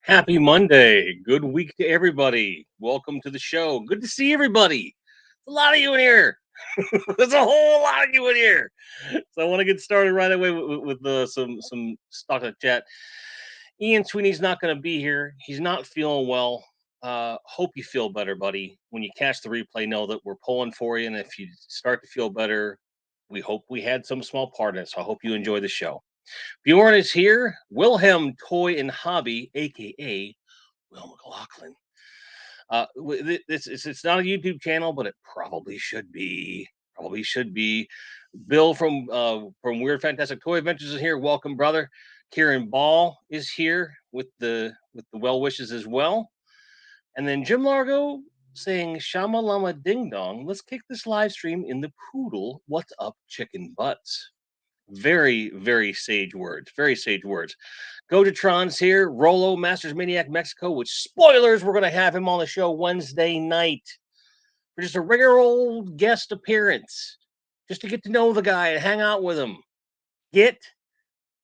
Happy Monday. Good week to everybody. Welcome to the show. Good to see everybody. A lot of you in here. There's a whole lot of you in here. So I want to get started right away with some stock of chat. Ian Sweeney's not going to be here. He's not feeling well. Hope you feel better, buddy. When you catch the replay, know that we're pulling for you. And if you start to feel better, we hope we had some small part in it. So I hope you enjoy the show. Bjorn is here. Wilhelm Toy and Hobby, aka Will McLaughlin. It's not a YouTube channel, but it probably should be. Probably should be. Bill from Weird Fantastic Toy Adventures is here. Welcome, brother. Kieran Ball is here with the well wishes as well. And then Jim Largo saying Shama Lama Ding Dong. Let's kick this live stream in the poodle. What's up, chicken butts? Very, very sage words. Very sage words. Gojatron's here. Rolo, Masters Maniac Mexico, which spoilers, we're going to have him on the show Wednesday night for just a regular old guest appearance, just to get to know the guy and hang out with him. Get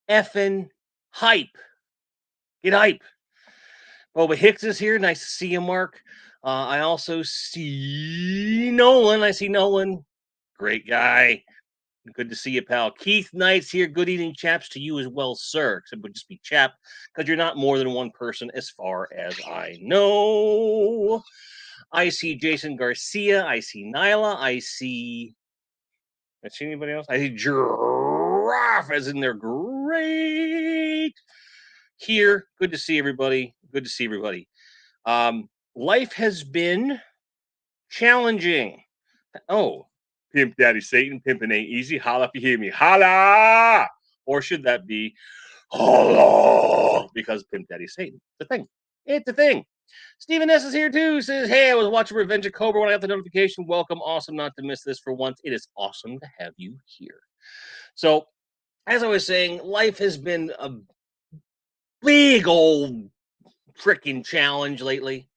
effing hype. Get hype. Boba Hicks is here. Nice to see you, Mark. I also see Nolan. I see Nolan. Great guy. Good to see you, pal. Keith Knight's here. Good evening, chaps, to you as well, sir. Except it would just be chap, because you're not more than one person as far as I know. I see Jason Garcia. I see Nyla. I see anybody else? I see Giraffe as in they're great. Here. Good to see everybody. Good to see everybody. Life has been challenging. Oh, Pimp Daddy Satan, pimping ain't easy. Holla if you hear me. Holla! Or should that be holla? Because Pimp Daddy Satan. It's a thing. It's a thing. Stephen S. is here too. Says, hey, I was watching Revenge of Cobra when I got the notification. Welcome. Awesome not to miss this for once. It is awesome to have you here. So, as I was saying, life has been a big old freaking challenge lately.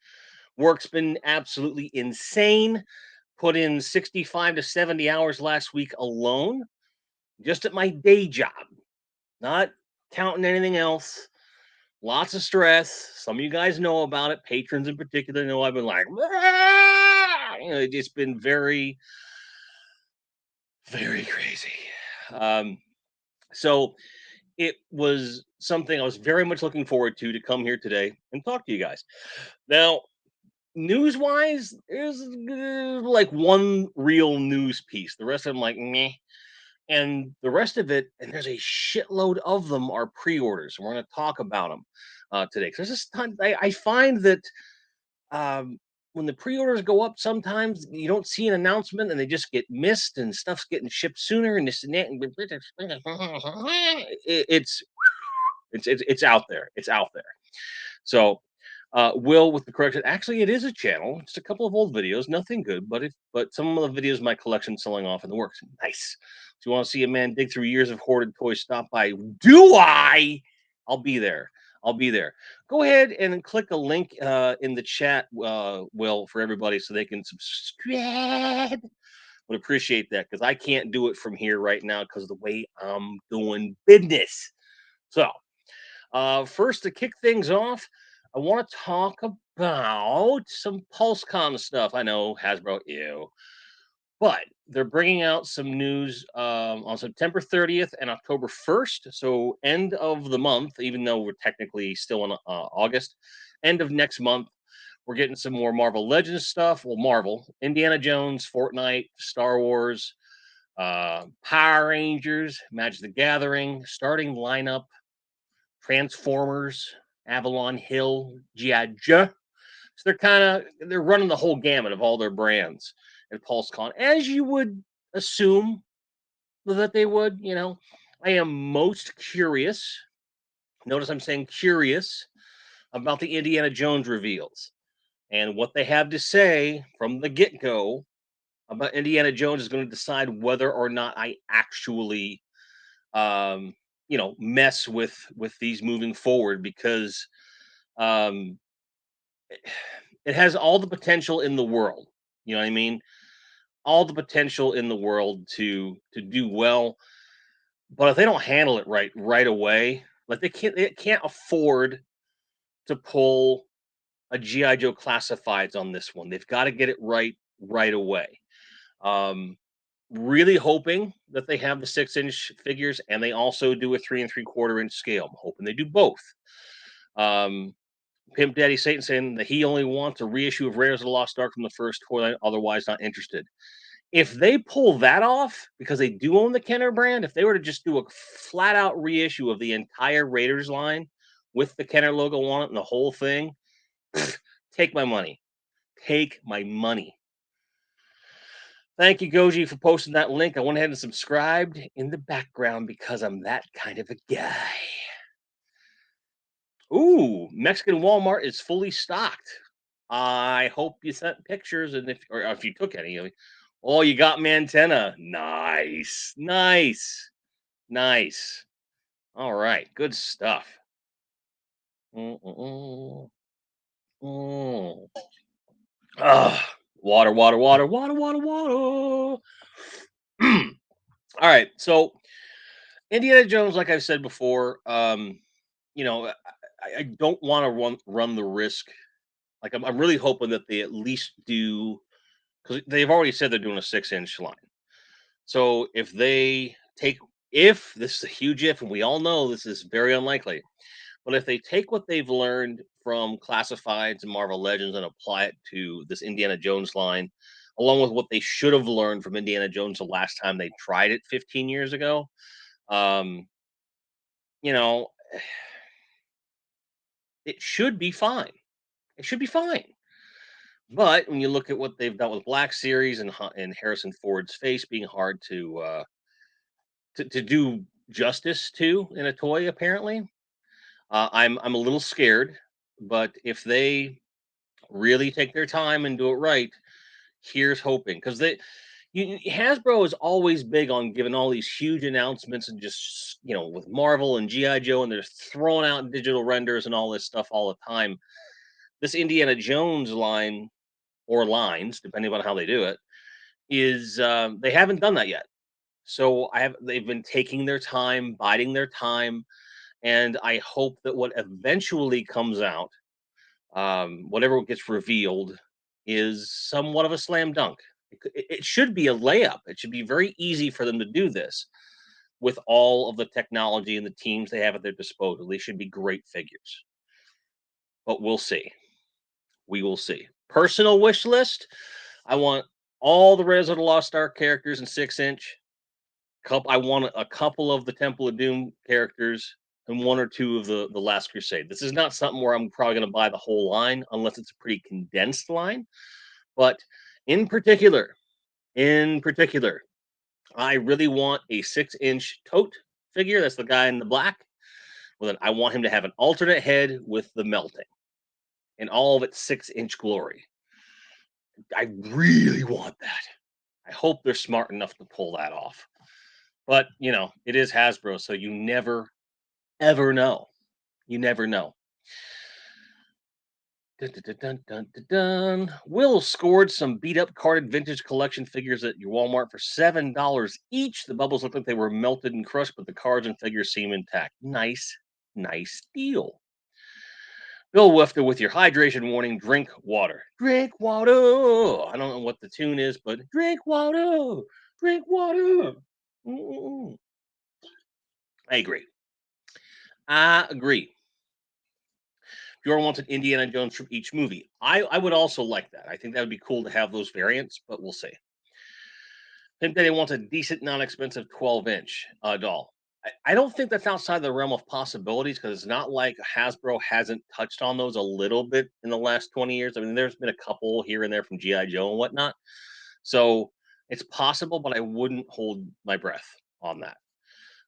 Work's been absolutely insane. Put in 65 to 70 hours last week alone, just at my day job, not counting anything else. Lots of stress. Some of you guys know about it. Patrons in particular know I've been like, it's just been very, very crazy. So it was something I was very much looking forward to come here today and talk to you guys. Now, news wise, there's like one real news piece. The rest of them, like, meh. And the rest of it, and there's a shitload of them, are pre-orders. We're going to talk about them today. Because there's this ton. I find that when the pre-orders go up, sometimes you don't see an announcement, and they just get missed, and stuff's getting shipped sooner, and this and that. And it's out there. It's out there. So Will with the correction. Actually, it is a channel. Just a couple of old videos, nothing good, but some of the videos my collection selling off in the works. Nice. So you want to see a man dig through years of hoarded toys? Stop by. Do I? I'll be there. I'll be there. Go ahead and click a link in the chat, Will, for everybody so they can subscribe. Would appreciate that because I can't do it from here right now because of the way I'm doing business. So, first to kick things off, I want to talk about some PulseCon stuff. I know Hasbro, ew, but they're bringing out some news on September 30th and October 1st. So end of the month, even though we're technically still in August, end of next month, we're getting some more Marvel Legends stuff. Well, Marvel, Indiana Jones, Fortnite, Star Wars, Power Rangers, Magic the Gathering, starting lineup, Transformers, Avalon Hill, G.I. Joe. So they're running the whole gamut of all their brands at PulseCon, as you would assume that they would. I am most curious. Notice I'm saying curious about the Indiana Jones reveals and what they have to say from the get-go about Indiana Jones is going to decide whether or not I actually mess with these moving forward, because um it has all the potential in the world. You know what I mean? All the potential in the world to do well, but if they don't handle it right away, like they can't afford to pull a GI Joe Classifieds on this one. They've got to get it right away. Um, really hoping that they have the 6-inch figures and they also do a 3 3/4 inch scale. I'm hoping they do both. Um, Pimp Daddy Satan saying that he only wants a reissue of Raiders of the Lost Ark from the first toy line, otherwise not interested. If they pull that off, because they do own the Kenner brand, if they were to just do a flat out reissue of the entire Raiders line with the Kenner logo on it and the whole thing, take my money. Take my money. Thank you, Goji, for posting that link. I went ahead and subscribed in the background because I'm that kind of a guy. Ooh, Mexican Walmart is fully stocked. I hope you sent pictures, and if you took any. Oh, you got Mantenna. Nice, nice, nice. All right, good stuff. Mm-mm-mm. Mm. Ugh. Water, water, water, water, water, water. All right, so Indiana Jones, like I've said before, I don't want to run the risk. Like I'm really hoping that they at least do, because they've already said they're doing a 6-inch line. So if this is a huge if, and we all know this is very unlikely, but if they take what they've learned from Classifieds and Marvel Legends and apply it to this Indiana Jones line, along with what they should have learned from Indiana Jones the last time they tried it 15 years ago, um, you know, it should be fine. It should be fine. But when you look at what they've done with Black Series and Harrison Ford's face being hard to do justice to in a toy, apparently, I'm a little scared. But if they really take their time and do it right, here's hoping, because Hasbro is always big on giving all these huge announcements and just with Marvel and GI Joe, and they're throwing out digital renders and all this stuff all the time. This Indiana Jones line, or lines, depending on how they do it, is they haven't done that yet. So they've been taking their time, biding their time, and I hope that what eventually comes out, whatever gets revealed, is somewhat of a slam dunk. It should be a layup. It should be very easy for them to do this with all of the technology and the teams they have at their disposal. They should be great figures, but we'll see. We will see. Personal wish list: I want all the Res of the Lost Ark characters in 6-inch. I want a couple of the Temple of Doom characters and one or two of the Last Crusade. This is not something where I'm probably going to buy the whole line unless it's a pretty condensed line. But in particular, in particular, I really want a 6-inch tote figure. That's the guy in the black. Well, then I want him to have an alternate head with the melting in all of its 6-inch glory. I really want that. I hope they're smart enough to pull that off. But, it is Hasbro, so you never, ever know. You never know. Dun, dun, dun, dun, dun, dun. Will scored some beat up carded vintage collection figures at your Walmart for $7 each. The bubbles look like they were melted and crushed, but the cards and figures seem intact. Nice, nice deal. Bill Wifter with your hydration warning: drink water. Drink water. I don't know what the tune is, but drink water. Drink water. Mm-mm. I agree. I agree. Bjorn wants an Indiana Jones from each movie. I would also like that. I think that would be cool to have those variants, but we'll see. Pimp Daddy wants a decent, non-expensive 12-inch doll. I don't think that's outside the realm of possibilities, because it's not like Hasbro hasn't touched on those a little bit in the last 20 years. I mean, there's been a couple here and there from G.I. Joe and whatnot. So it's possible, but I wouldn't hold my breath on that.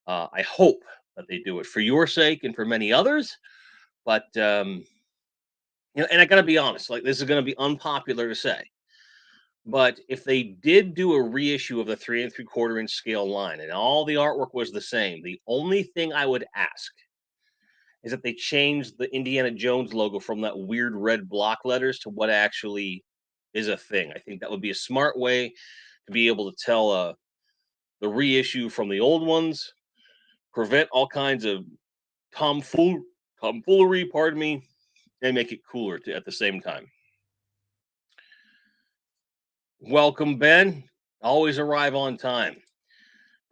I hope that they do it for your sake and for many others. But and I got to be honest, like, this is going to be unpopular to say, but if they did do a reissue of the 3 3/4 inch scale line and all the artwork was the same, the only thing I would ask is that they change the Indiana Jones logo from that weird red block letters to what actually is a thing. I think that would be a smart way to be able to tell the reissue from the old ones, prevent all kinds of tomfoolery, pardon me, and make it cooler at the same time. Welcome, Ben. Always arrive on time.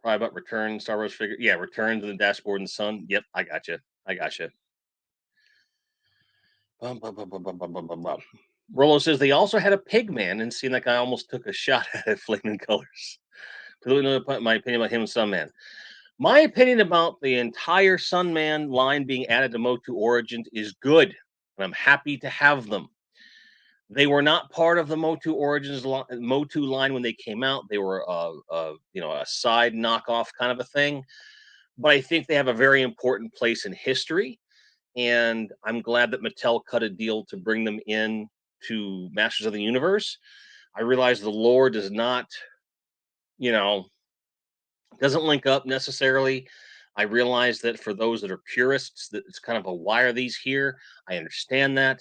Probably about return Star Wars figure. Yeah, return to the dashboard and sun. Yep, I got you. I got you. Bum, bum, bum, bum, bum, bum, bum, bum, bum. Rolo says they also had a pig man and seemed like I almost took a shot at it, flaming colors. Please know my opinion about him and Sunman. My opinion about the entire Sunman line being added to Motu Origins is good, and I'm happy to have them. They were not part of the Motu Origins Motu line when they came out. They were a side knockoff kind of a thing. But I think they have a very important place in history, and I'm glad that Mattel cut a deal to bring them in to Masters of the Universe. I realize the lore does not, you know, doesn't link up necessarily. I realize that for those that are purists, that it's kind of a why are these here? I understand that.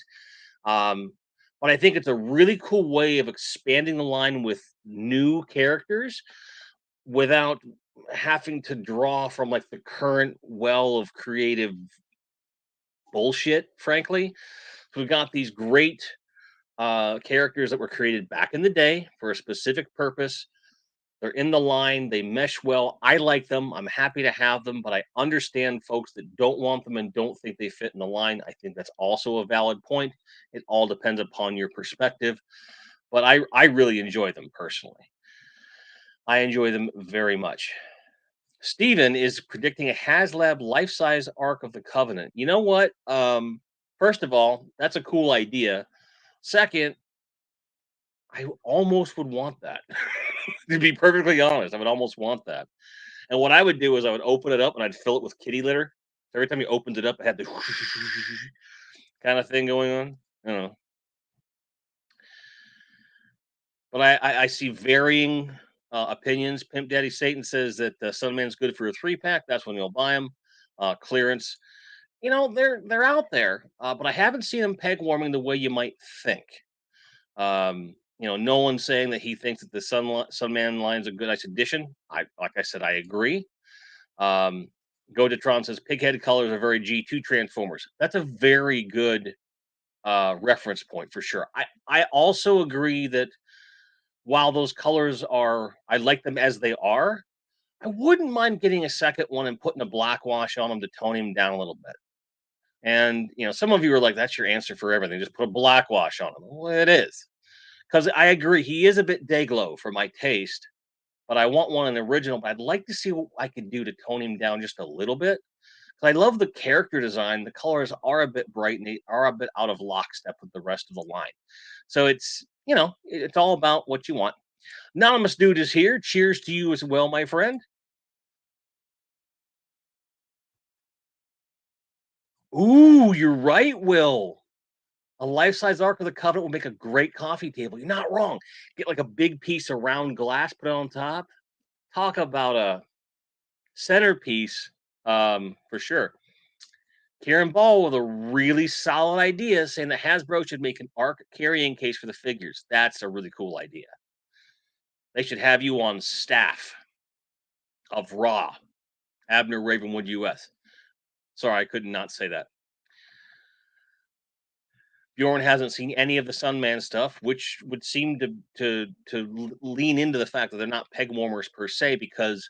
Um, but I think it's a really cool way of expanding the line with new characters without having to draw from like the current well of creative bullshit, frankly. So we've got these great characters that were created back in the day for a specific purpose. They're in the line, they mesh well. I like them. I'm happy to have them, but I understand folks that don't want them and don't think they fit in the line. I think that's also a valid point. It all depends upon your perspective, but I really enjoy them personally. I enjoy them very much. Steven is predicting a HasLab life-size Ark of the Covenant. You know what? First of all, that's a cool idea. Second, I almost would want that. To be perfectly honest, I would almost want that. And what I would do is I would open it up and I'd fill it with kitty litter. Every time he opened it up, it had the kind of thing going on. You know, but I see varying opinions. Pimp Daddy Satan says that Sunman's good for a 3 pack. That's when you'll buy them. Clearance. You know, they're out there, but I haven't seen them peg warming the way you might think. Nolan's saying that he thinks that the Sunman line's a good nice addition. Like I said, I agree. Um, Godatron says pighead colors are very G2 Transformers. That's a very good reference point for sure. I also agree that while those colors are, I like them as they are. I wouldn't mind getting a second one and putting a black wash on them to tone him down a little bit. And some of you are like, "That's your answer for everything. Just put a black wash on him." Well, it is because I agree he is a bit day glow for my taste, but I want one in the original. But I'd like to see what I could do to tone him down just a little bit. I love the character design. The colors are a bit bright and they are a bit out of lockstep with the rest of the line. So it's all about what you want. Anonymous Dude is here. Cheers to you as well, my friend. Ooh, you're right, Will. A life-size Ark of the Covenant would make a great coffee table. You're not wrong. Get like a big piece of round glass, put it on top. Talk about a centerpiece, for sure. Kieran Ball with a really solid idea saying that Hasbro should make an Arc carrying case for the figures. That's a really cool idea. They should have you on staff of Raw, Abner Ravenwood US. Sorry, I could not say that. Bjorn hasn't seen any of the Sunman stuff, which would seem to lean into the fact that they're not peg warmers per se, because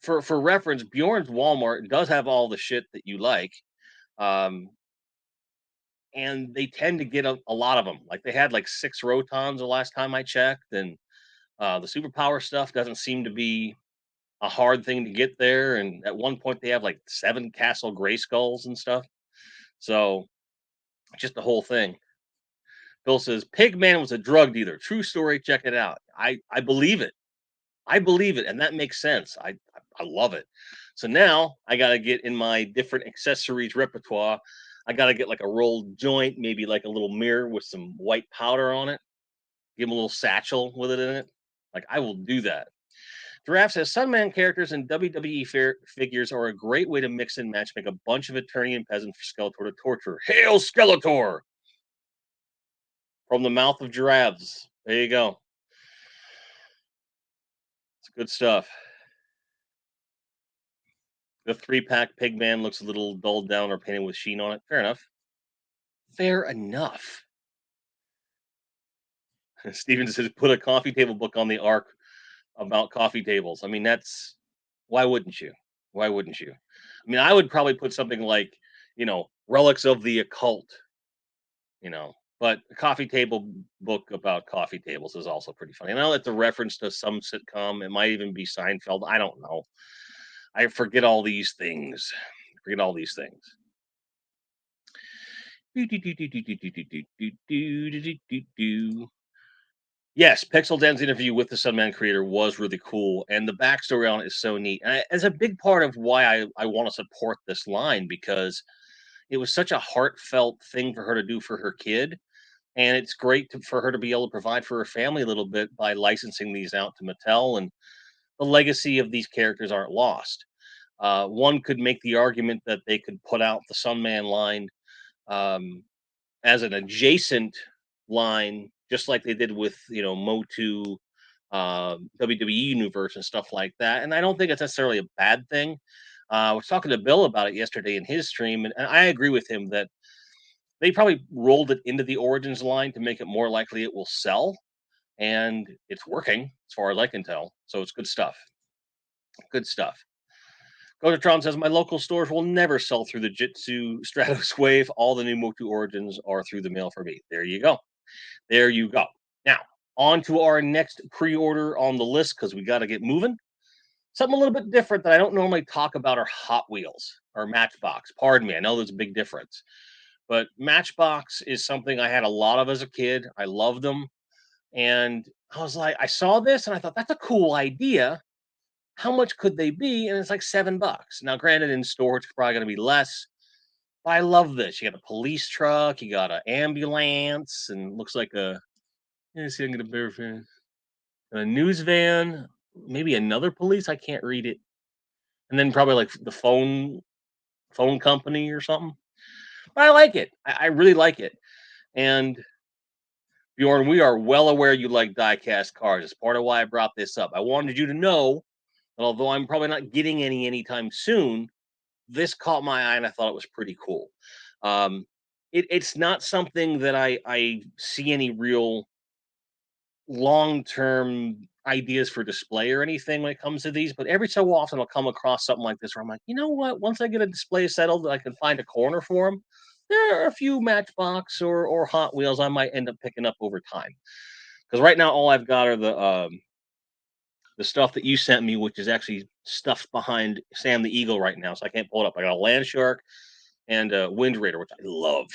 for reference, Bjorn's Walmart does have all the shit that you like. Um, and they tend to get a lot of them. Like they had like 6 Rotons the last time I checked, and the superpower stuff doesn't seem to be a hard thing to get there. And at one point, they have like 7 Castle Gray Skulls and stuff. So just the whole thing. Bill says Pigman was a drug dealer. True story. Check it out. I believe it. I believe it, and that makes sense. I love it. So now I got to get in my different accessories repertoire. I got to get like a rolled joint, maybe like a little mirror with some white powder on it. Give him a little satchel with it in it. Like I will do that. Giraffe says Sunman characters and WWE figures are a great way to mix and match, make a bunch of attorney and peasant for Skeletor to torture. Hail Skeletor! From the mouth of giraffes. There you go. It's good stuff. The 3-pack Pigman looks a little dulled down or painted with sheen on it. Fair enough. Fair enough. Steven says, put a coffee table book on the arc about coffee tables. I mean, that's why wouldn't you? Why wouldn't you? I mean, I would probably put something like, relics of the occult, you know. But a coffee table book about coffee tables is also pretty funny. And I know that's a reference to some sitcom. It might even be Seinfeld. I don't know. I forget all these things. Forget all these things. Yes, Pixel Dan's interview with the Sunman creator was really cool, and the backstory on it is so neat. And it's a big part of why I want to support this line because it was such a heartfelt thing for her to do for her kid. And it's great for her to be able to provide for her family a little bit by licensing these out to Mattel, and the legacy of these characters aren't lost. One could make the argument that they could put out the Sunman line um, as an adjacent line, just like they did with Motu, WWE Universe, and stuff like that. And I don't think it's necessarily a bad thing. I was talking to Bill about it yesterday in his stream, and I agree with him that they probably rolled it into the Origins line to make it more likely it will sell, and it's working as far as I can tell. So it's good stuff. Good stuff. Gotratron says my local stores will never sell through the Jitsu Stratos Wave. All the new Motu Origins are through the mail for me. There you go. There you go. Now, on to our next pre-order on the list because we got to get moving. Something a little bit different that I don't normally talk about are Hot Wheels or Matchbox. Pardon me. I know there's a big difference. But Matchbox is something I had a lot of as a kid. I loved them. And I was like, I saw this and I thought, that's a cool idea. How much could they be? And it's like $7. Now, granted, in store, it's probably going to be less. But I love this. You got a police truck, you got an ambulance, and looks like let's see, I'm going to bear fan. A news van, maybe another police. I can't read it. And then probably like the phone company or something. But I like it. I really like it. And Bjorn, we are well aware you like die-cast cars. It's part of why I brought this up. I wanted you to know that although I'm probably not getting any anytime soon, this caught my eye and I thought it was pretty cool. Um, it's not something that I see any real long-term ideas for display or anything when it comes to these, but every so often I'll come across something like this where I'm like, you know what? Once I get a display settled, I can find a corner for them. There are a few Matchbox or Hot Wheels I might end up picking up over time. Because right now, all I've got are the stuff that you sent me, which is actually stuffed behind Sam the Eagle right now, so I can't pull it up. I got a Land Shark and a Wind Raider, which I love.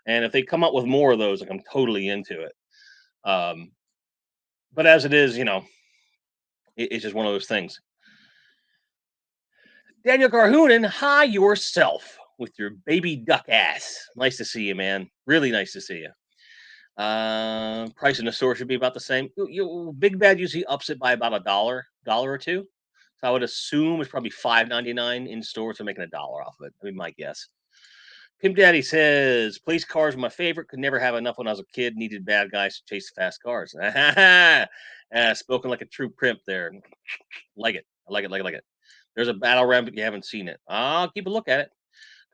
And if they come up with more of those, like, I'm totally into it. Um, but as it is, it's just one of those things. Daniel Garhoonen, hi yourself with your baby duck ass. Nice to see you, man. Really nice to see you. Price in the store should be about the same. Big Bad usually ups it by about dollar or two. So I would assume it's probably $5.99 in stores. They're making $1 off of it. I mean, my guess. Pimp Daddy says, police cars are my favorite. Could never have enough when I was a kid. Needed bad guys to chase fast cars. Spoken like a true primp there. Like it. I like it, like it, like it. There's a battle ram, but you haven't seen it. I'll keep a look at it.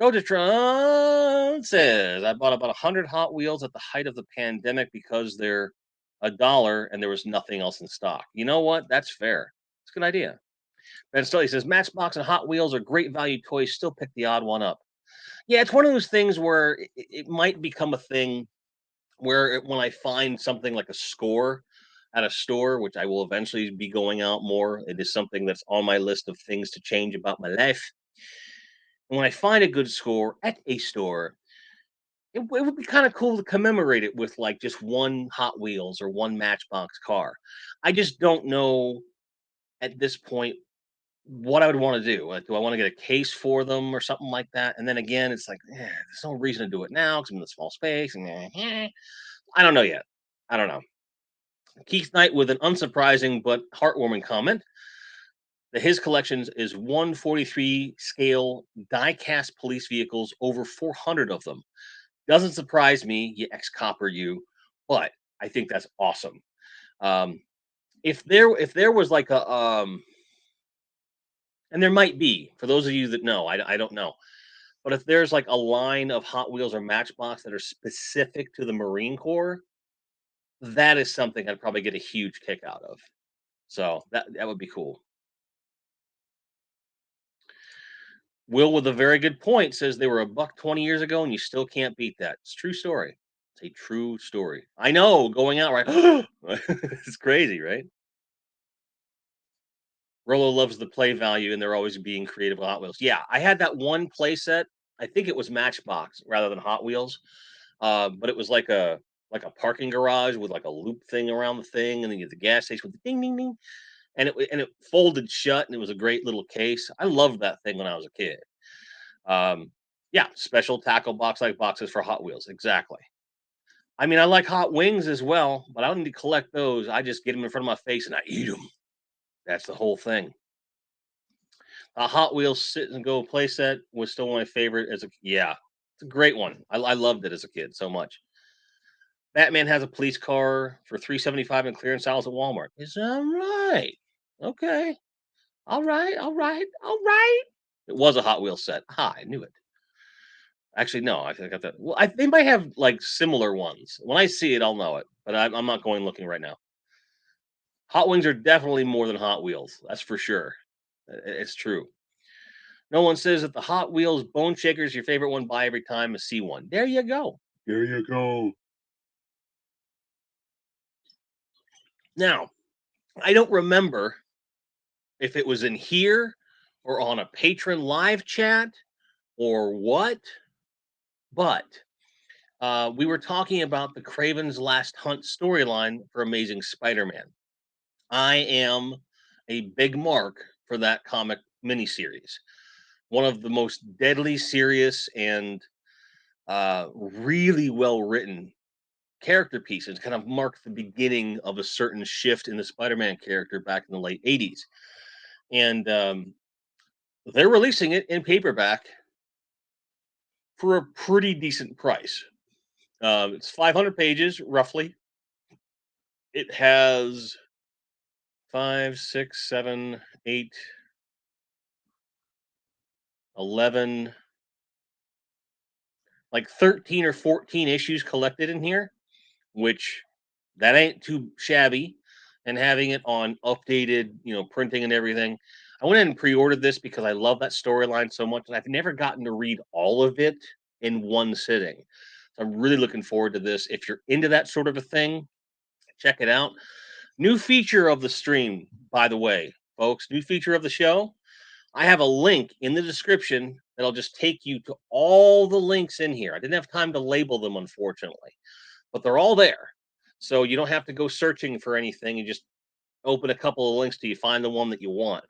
Gojatron says, I bought about 100 Hot Wheels at the height of the pandemic because they're $1 and there was nothing else in stock. You know what? That's fair. It's a good idea. Ben Stoley says, Matchbox and Hot Wheels are great value toys. Still pick the odd one up. Yeah, it's one of those things where it might become a thing where when I find something like a score at a store, which I will eventually be going out more, it is something that's on my list of things to change about my life. And when I find a good score at a store, it would be kind of cool to commemorate it with like just one Hot Wheels or one Matchbox car. I just don't know at this point what I would want to do. Like, do I want to get a case for them or something like that? And then again, it's like, there's no reason to do it now because I'm in a small space. And I don't know yet. I don't know. Keith Knight with an unsurprising but heartwarming comment that his collections is 143 scale die cast police vehicles, over 400 of them. Doesn't surprise me, you ex copper, you, but I think that's awesome. Um, if there was like and there might be for those of you that know, I don't know. But if there's like a line of Hot Wheels or Matchbox that are specific to the Marine Corps, that is something I'd probably get a huge kick out of. So that would be cool. Will with a very good point says they were a buck 20 years ago and you still can't beat that. It's a true story. It's a true story. I know going out right. It's crazy, right? Rolo loves the play value and they're always being creative with Hot Wheels. Yeah, I had that one play set. I think it was Matchbox rather than Hot Wheels. But it was like a parking garage with like a loop thing around the thing, and then you get the gas station with the ding ding ding, and it folded shut, and it was a great little case. I loved that thing when I was a kid. Um, yeah, special tackle box like boxes for Hot Wheels, exactly. I mean, I like hot wings as well, but I don't need to collect those. I just get them in front of my face and I eat them. That's the whole thing. A Hot Wheels sit and go playset was still my favorite as a yeah. It's a great one. I loved it as a kid so much. Batman has a police car for 375 in clearance aisles at Walmart. Is that right? Okay. All right. All right. All right. It was a Hot Wheels set. Ha, I knew it. Actually, no, I think I got that. Well, they might have like similar ones. When I see it, I'll know it. But I'm not going looking right now. Hot Wings are definitely more than Hot Wheels. That's for sure. It's true. No one says that the Hot Wheels Bone Shaker is your favorite one. Buy every time I see one. There you go. There you go. Now, I don't remember if it was in here or on a patron live chat or what, but we were talking about the Craven's Last Hunt storyline for Amazing Spider Man. I am a big mark for that comic miniseries. One of the most deadly serious and really well written character pieces, kind of marked the beginning of a certain shift in the Spider Man character back in the late 80s. And they're releasing it in paperback for a pretty decent price. It's 500 pages roughly. It has five, six, seven, eight, 11, like 13 or 14 issues collected in here, which that ain't too shabby. And having it on updated, printing and everything. I went in and pre-ordered this because I love that storyline so much, and I've never gotten to read all of it in one sitting. So I'm really looking forward to this. If you're into that sort of a thing, check it out. New feature of the stream, by the way, folks. New feature of the show. I have a link in the description that'll just take you to all the links in here. I didn't have time to label them, unfortunately, but they're all there. So you don't have to go searching for anything. You just open a couple of links till you find the one that you want.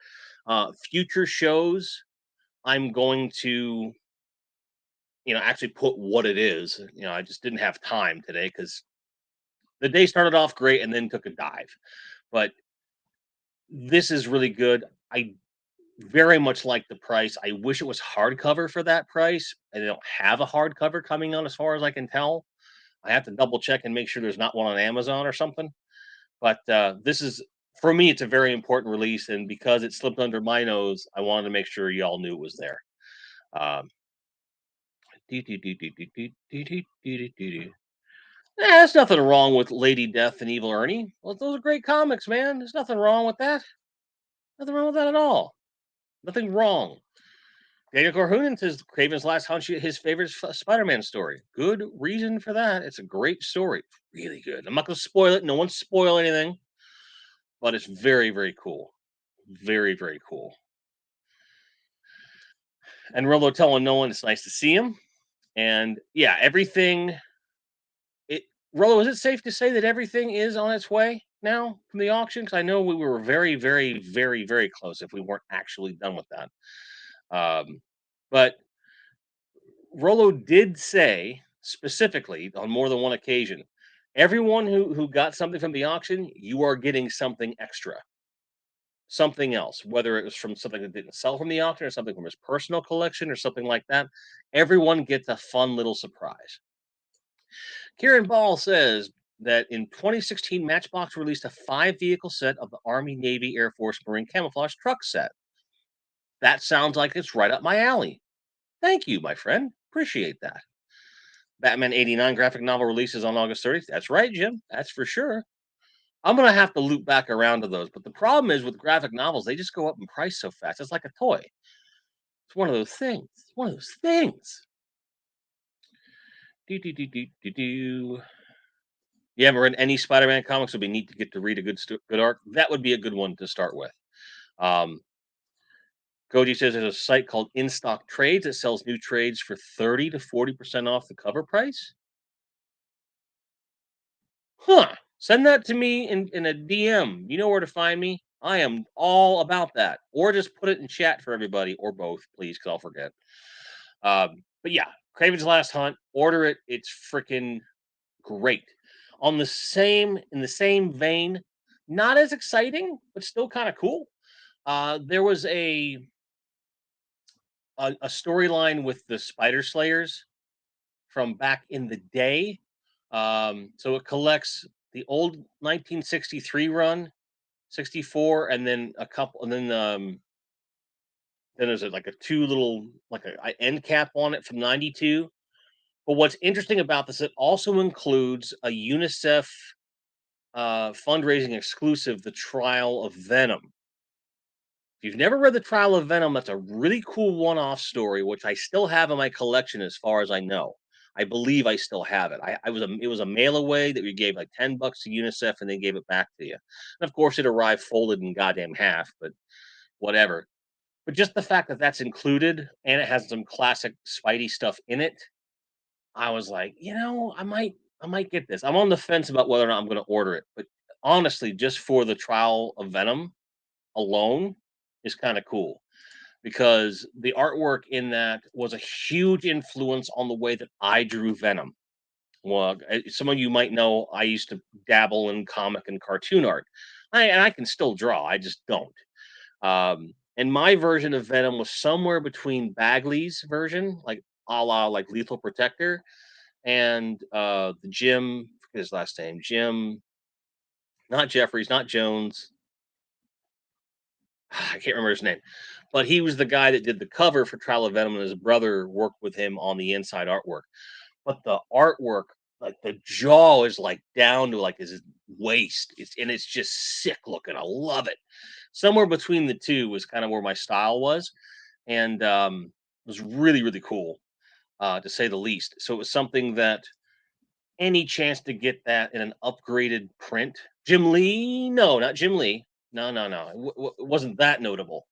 Future shows, I'm going to, actually put what it is. I just didn't have time today because the day started off great and then took a dive. But this is really good. I very much like the price. I wish it was hardcover for that price. And they don't have a hardcover coming on as far as I can tell. I have to double check and make sure there's not one on Amazon or something. But this is, for me, it's a very important release. And because it slipped under my nose, I wanted to make sure y'all knew it was there. Um, there's nothing wrong with Lady Death and Evil Ernie. Well, those are great comics, man. There's nothing wrong with that. Nothing wrong with that at all. Nothing wrong. Daniel Corhunen says Craven's Last Hunt his favorite Spider-Man story. Good reason for that. It's a great story. Really good. I'm not going to spoil it. No one spoil anything, but it's very, very cool. Very, very cool. And Rolo telling no one it's nice to see him. And yeah, everything. It Rolo, is it safe to say that everything is on its way now from the auction? Because I know we were very, very, very, very close if we weren't actually done with that. But Rolo did say specifically on more than one occasion, everyone who got something from the auction, you are getting something extra, something else, whether it was from something that didn't sell from the auction or something from his personal collection or something like that. Everyone gets a fun little surprise. Kieran Ball says that in 2016, Matchbox released a 5 vehicle set of the Army, Navy, Air Force, Marine camouflage truck set. That sounds like it's right up my alley. Thank you, my friend. Appreciate that. Batman 89 graphic novel releases on August 30th. That's right, Jim. That's for sure. I'm gonna have to loop back around to those. But the problem is with graphic novels, they just go up in price so fast. It's like a toy. It's one of those things. It's one of those things. Do, do, do, do, do, do. You haven't read any Spider-Man comics? It'd be neat to get to read a good arc. That would be a good one to start with. Um, Koji says there's a site called In Stock Trades that sells new trades for 30 to 40% off the cover price. Huh. Send that to me in a DM. You know where to find me. I am all about that. Or just put it in chat for everybody, or both, please, because I'll forget. But yeah, Craven's Last Hunt. Order it. It's freaking great. In the same vein, not as exciting, but still kind of cool. There was a storyline with the Spider Slayers from back in the day. So it collects the old 1963 run, 64, and then a couple, and then there's like a two little like a end cap on it from 92. But what's interesting about this, it also includes a UNICEF fundraising exclusive, The Trial of Venom. If you've never read The Trial of Venom, that's a really cool one-off story, which I still have in my collection as far as I know. I believe I still have it. It was a mail away that we gave like $10 to UNICEF and they gave it back to you. And of course, it arrived folded in goddamn half, but whatever. But just the fact that that's included and it has some classic Spidey stuff in it, I was like, I might get this. I'm on the fence about whether or not I'm going to order it, but honestly, just for the Trial of Venom alone is kind of cool because the artwork in that was a huge influence on the way that I drew Venom. Well, some of you might know I used to dabble in comic and cartoon art. And I can still draw, I just don't. And my version of Venom was somewhere between Bagley's version, like a la like Lethal Protector, and the Jim, his last name, Jim, not Jeffries, not Jones. I can't remember his name, but he was the guy that did the cover for Trial of Venom, and his brother worked with him on the inside artwork. But the artwork, like the jaw is like down to like his waist. It's just sick looking. I love it. Somewhere between the two was kind of where my style was, and it was really really cool to say the least. So it was something that any chance to get that in an upgraded print. Jim Lee? No, not Jim Lee. No, no, no. It wasn't that notable.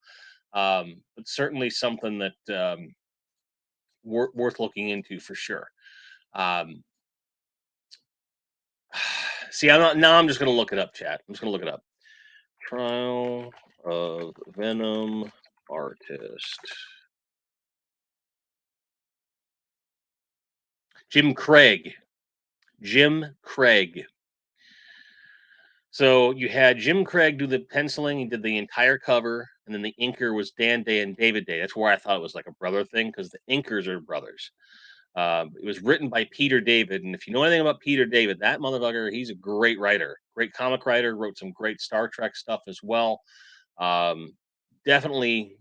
But certainly something that worth looking into for sure. Um, see, I'm not now. I'm just gonna look it up, chat. I'm just gonna look it up. Trial of Venom artist Jim Craig. Jim Craig. So you had Jim Craig do the penciling. He did the entire cover, and then the inker was Dan Day and David Day. That's where I thought it was like a brother thing because the inkers are brothers. It was written by Peter David, and if you know anything about Peter David, that motherfucker, he's a great writer, great comic writer. Wrote some great Star Trek stuff as well. Um, Definitely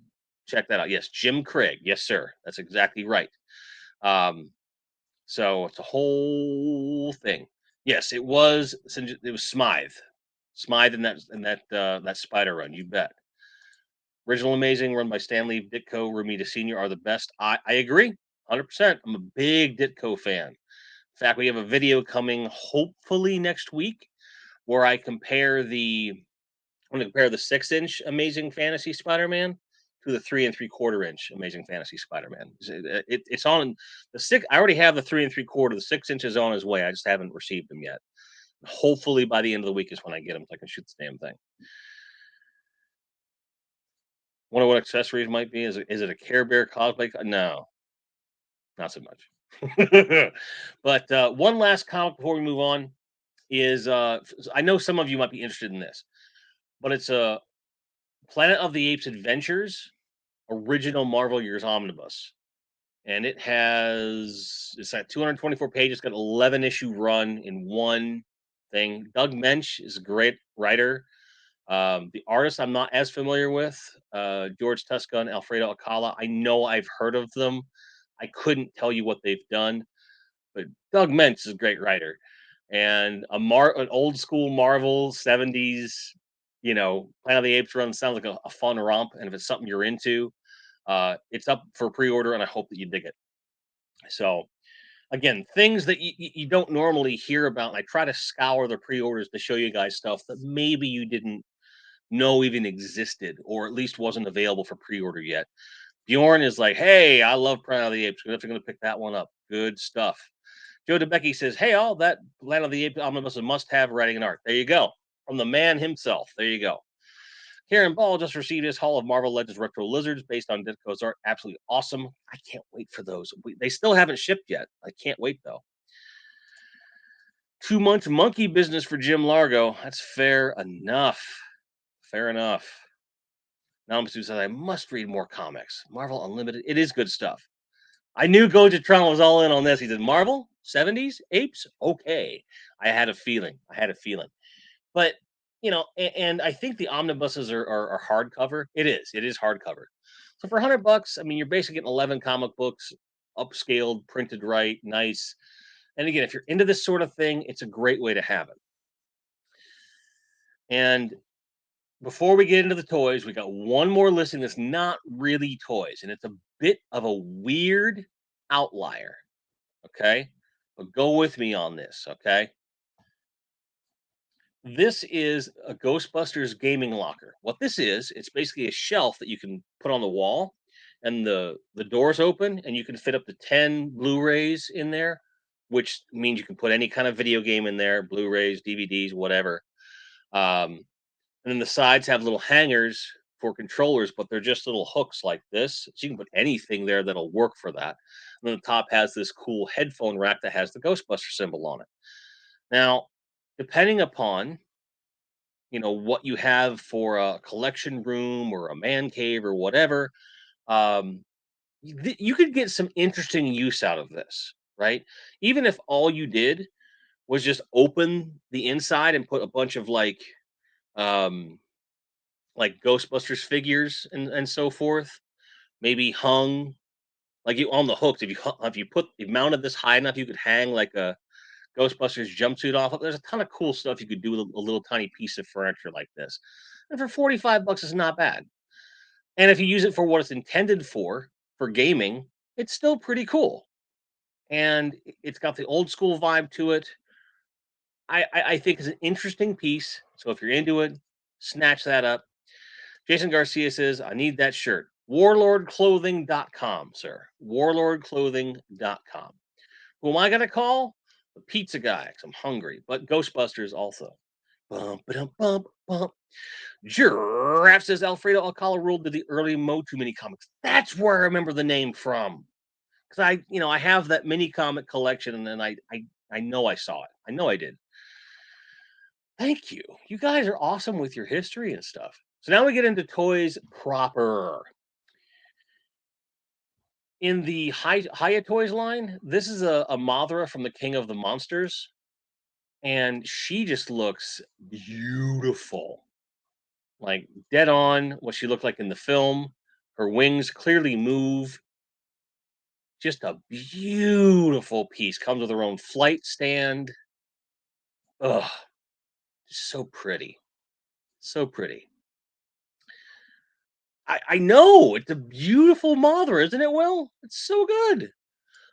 check that out. Yes, Jim Craig. Yes, sir. That's exactly right. Um, so it's a whole thing. Yes, it was. It was Smythe. Smythe in that Spider Run. You bet. Original Amazing, run by Stanley Ditko, Romita Senior, are the best. I agree, 100%. I'm a big Ditko fan. In fact, we have a video coming hopefully next week where I'm going to compare the 6-inch Amazing Fantasy Spider-Man to the 3 3/4 inch Amazing Fantasy Spider-Man. It's on the six. I already have the 3 3/4. The 6 inch is on his way. I just haven't received them yet. Hopefully by the end of the week is when I get them so I can shoot the damn thing. Wonder what accessories might be. Is it a Care Bear cosplay? No, not so much. But one last comic before we move on is I know some of you might be interested in this, but it's a Planet of the Apes Adventures original Marvel Years Omnibus. And it's at 224 pages. It's got 11 issue run in one thing. Doug Mensch is a great writer. The artist I'm not as familiar with, George Tuscan, Alfredo Alcala. I know I've heard of them. I couldn't tell you what they've done, but Doug Mentz is a great writer, and an old school Marvel '70s, Planet of the Apes run sounds like a fun romp, and if it's something you're into, it's up for pre-order, and I hope that you dig it. So again, things that you don't normally hear about. And I try to scour the pre-orders to show you guys stuff that maybe you didn't know even existed, or at least wasn't available for pre-order yet. Bjorn is like, "Hey, I love Planet of the Apes. We're definitely going to pick that one up. Good stuff." Joe DeBecky says, "Hey, all that Planet of the Apes omnibus is a must-have writing and art." There you go, from the man himself. There you go. Karen Ball just received his Hall of Marvel Legends Retro Lizards based on Ditko's art. Absolutely awesome. I can't wait for those. They still haven't shipped yet. I can't wait though. 2 months monkey business for Jim Largo. That's fair enough. Fair enough. Namasu says, I must read more comics. Marvel Unlimited. It is good stuff. I knew Gojatron was all in on this. He said, Marvel? 70s? Apes? Okay. I had a feeling. But, and I think the omnibuses are hardcover. It is. It is hardcover. So for $100, I mean, you're basically getting 11 comic books, upscaled, printed right, nice. And again, if you're into this sort of thing, it's a great way to have it. And before we get into the toys, we got one more listing that's not really toys, and it's a bit of a weird outlier. Okay. But go with me on this. Okay. This is a Ghostbusters gaming locker. What this is, it's basically a shelf that you can put on the wall, and the doors open, and you can fit up to 10 Blu-rays in there, which means you can put any kind of video game in there, Blu-rays, DVDs, whatever. Um, And then the sides have little hangers for controllers, but they're just little hooks like this. So you can put anything there that'll work for that. And then the top has this cool headphone rack that has the Ghostbuster symbol on it. Now, depending upon what you have for a collection room or a man cave or whatever, um, you could get some interesting use out of this, right? Even if all you did was just open the inside and put a bunch of um, like Ghostbusters figures and so forth, maybe hung like you on the hooks. If you mounted this high enough, you could hang like a Ghostbusters jumpsuit off of. There's a ton of cool stuff you could do with a little tiny piece of furniture like this, and for $45, it's not bad. And if you use it for what it's intended for gaming, it's still pretty cool. And it's got the old school vibe to it. I think it's an interesting piece. So if you're into it, snatch that up. Jason Garcia says, I need that shirt. Warlordclothing.com, sir. Warlordclothing.com. Who am I going to call? The pizza guy, because I'm hungry, but Ghostbusters also. Bump, bump, bump, bump. Giraffe says Alfredo Alcala ruled to the early Motu mini comics. That's where I remember the name from. Because I have that mini comic collection, and then I know I saw it. I know I did. Thank you. You guys are awesome with your history and stuff. So now we get into toys proper. In the Hiya Toys line, this is a Mothra from the King of the Monsters, and she just looks beautiful. Like dead on what she looked like in the film. Her wings clearly move. Just a beautiful piece. Comes with her own flight stand. Ugh, so pretty. So pretty. I know it's a beautiful Mothra, isn't it? Will it's so good.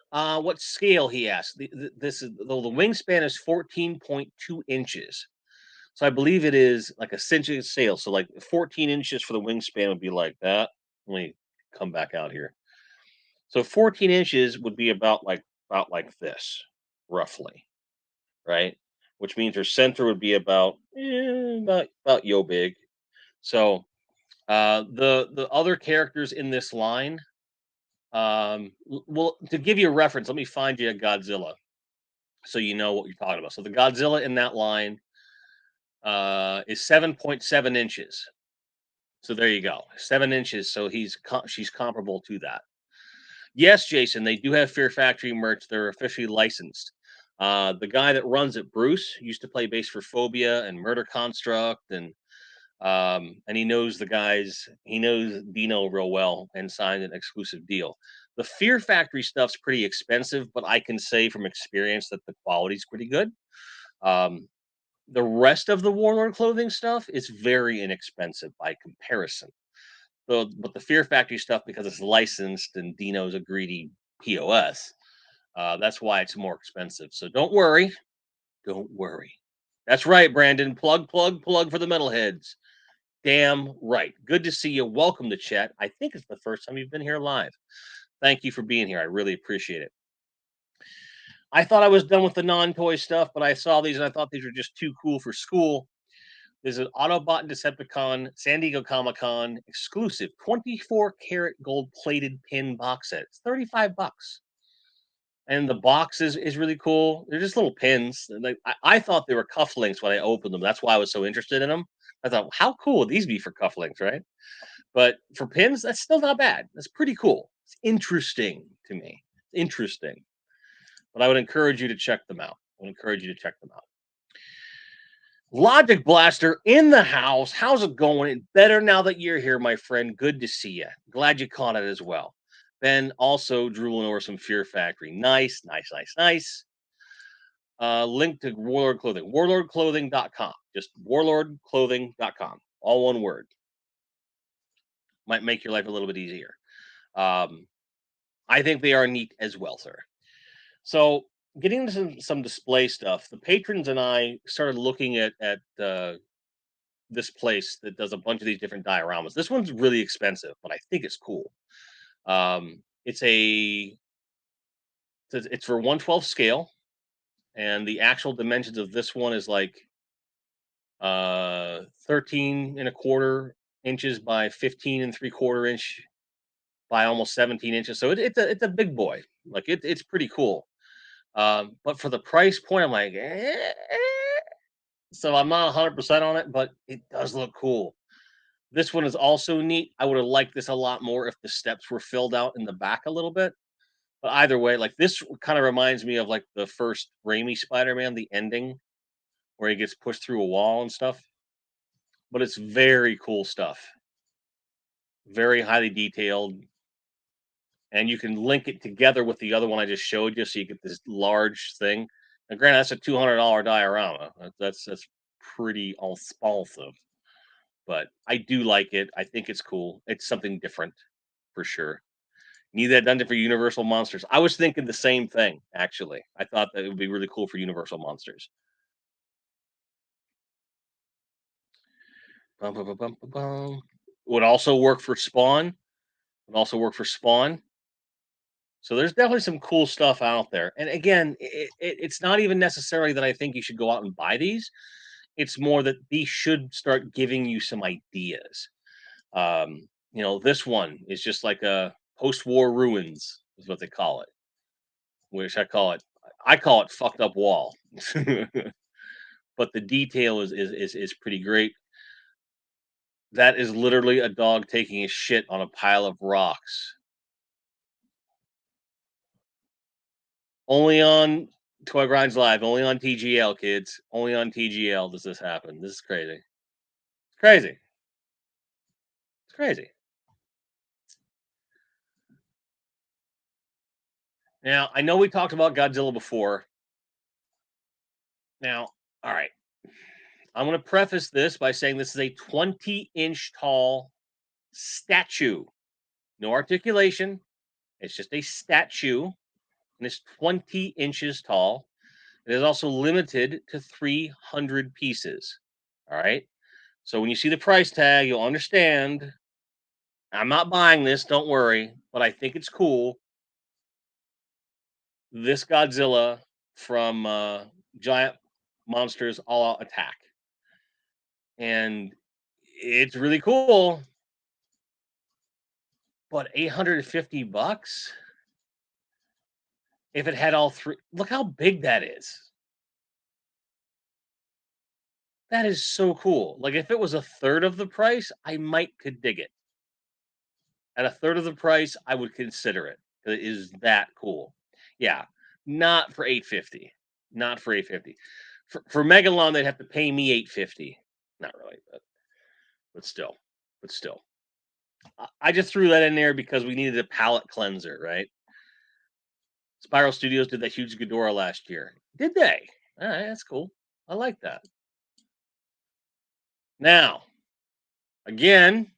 What scale? He asked. This is the wingspan is 14.2 inches, so I believe it is like a century scale. So like 14 inches for the wingspan would be like that. Let me come back out here. So 14 inches would be about like this, roughly, right? Which means her center would be about yo big. So the other characters in this line, well, to give you a reference, let me find you a Godzilla so you know what you're talking about. So the Godzilla in that line is 7.7 inches. So there you go, 7 inches. So she's comparable to that. Yes, Jason, they do have Fear Factory merch. They're officially licensed. The guy that runs it, Bruce, used to play bass for Phobia and Murder Construct, and And he knows the guys. He knows Dino real well, and signed an exclusive deal. The Fear Factory stuff's pretty expensive, but I can say from experience that the quality's pretty good. Um, the rest of the Warlord clothing stuff is very inexpensive by comparison. So, but the Fear Factory stuff, because it's licensed and Dino's a greedy POS, that's why it's more expensive. So don't worry. Don't worry. That's right, Brandon. Plug, plug, plug for the metalheads. Damn right. Good to see you. Welcome to chat. I think it's the first time you've been here live. Thank you for being here. I really appreciate it. I thought I was done with the non-toy stuff, but I saw these and I thought these were just too cool for school. There's an Autobot and Decepticon San Diego Comic Con exclusive 24 karat gold plated pin box set. It's 35 bucks. And the box is really cool. They're just little pins. Like I thought they were cufflinks when I opened them. That's why I was so interested in them. I thought, how cool would these be for cufflinks, right? But for pins, that's still not bad. That's pretty cool. It's interesting to me. Interesting. But I would encourage you to check them out. I would encourage you to check them out. Logic Blaster in the house. How's it going? It better now that you're here, my friend. Good to see you. Glad you caught it as well. Ben also drooling over some Fear Factory. Nice, nice, nice, nice. Link to Warlord Clothing. Warlordclothing.com. Just warlordclothing.com. All one word. Might make your life a little bit easier. I think they are neat as well, sir. So, getting into some display stuff, the patrons and I started looking at this place that does a bunch of these different dioramas. This one's really expensive, but I think it's cool. It's it's for 1/12 scale, and the actual dimensions of this one is like 13 and a quarter inches by 15 and 3/4 inch by almost 17 inches. So it's a big boy. Like it's pretty cool. But for the price point, I'm like, so I'm not 100% on it, but it does look cool. This one is also neat. I would have liked this a lot more if the steps were filled out in the back a little bit. But either way, like this kind of reminds me of like the first Raimi Spider-Man, the ending where he gets pushed through a wall and stuff. But it's very cool stuff. Very highly detailed. And you can link it together with the other one I just showed you, so you get this large thing. And granted, that's a $200 diorama. That's pretty expensive, but I do like it. I think it's cool. It's something different for sure. Need that done for Universal Monsters. I was thinking the same thing, actually. I thought that it would be really cool for Universal Monsters. Bum, bum, bum, bum, bum, bum. Would also work for Spawn. Would also work for Spawn. So there's definitely some cool stuff out there. And again, it's not even necessarily that I think you should go out and buy these. It's more that these should start giving you some ideas. This one is just like a post-war ruins is what they call it. Which I call it fucked up wall. But the detail is pretty great. That is literally a dog taking a shit on a pile of rocks. Only on Toy Grinds Live, only on TGL, kids. Only on TGL does this happen. This is crazy. It's crazy. It's crazy. Now, I know we talked about Godzilla before. Now, all right. I'm going to preface this by saying this is a 20-inch tall statue. No articulation. It's just a statue, and it's 20 inches tall. It is also limited to 300 pieces. All right. So when you see the price tag, you'll understand. I'm not buying this, don't worry, but I think it's cool. This Godzilla from Giant Monsters All Out Attack. And it's really cool. But 850 bucks? If it had all three, look how big that is. That is so cool. Like if it was a third of the price, I might could dig it. At a third of the price, I would consider it. It is that cool. Yeah, not for 850. Not for 850. For Megalon, they'd have to pay me 850. Not really, but but still, but still. I just threw that in there because we needed a palate cleanser, right? Spiral Studios did that huge Ghidorah last year. Did they? All right, that's cool. I like that. Now, again,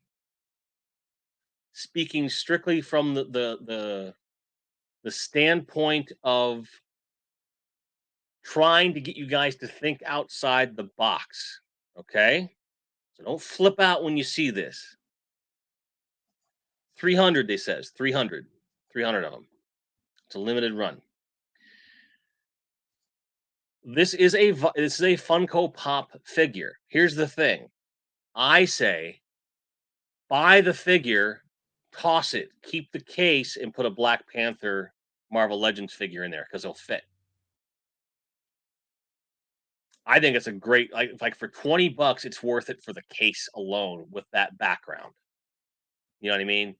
speaking strictly from the standpoint of trying to get you guys to think outside the box. Okay? So don't flip out when you see this. 300, they says. 300. 300 of them. It's a limited run. This is a Funko Pop figure. Here's the thing. I say buy the figure, toss it, keep the case, and put a Black Panther Marvel Legends figure in there because they'll fit. I think it's a great like for 20 bucks, it's worth it for the case alone with that background. You know what I mean?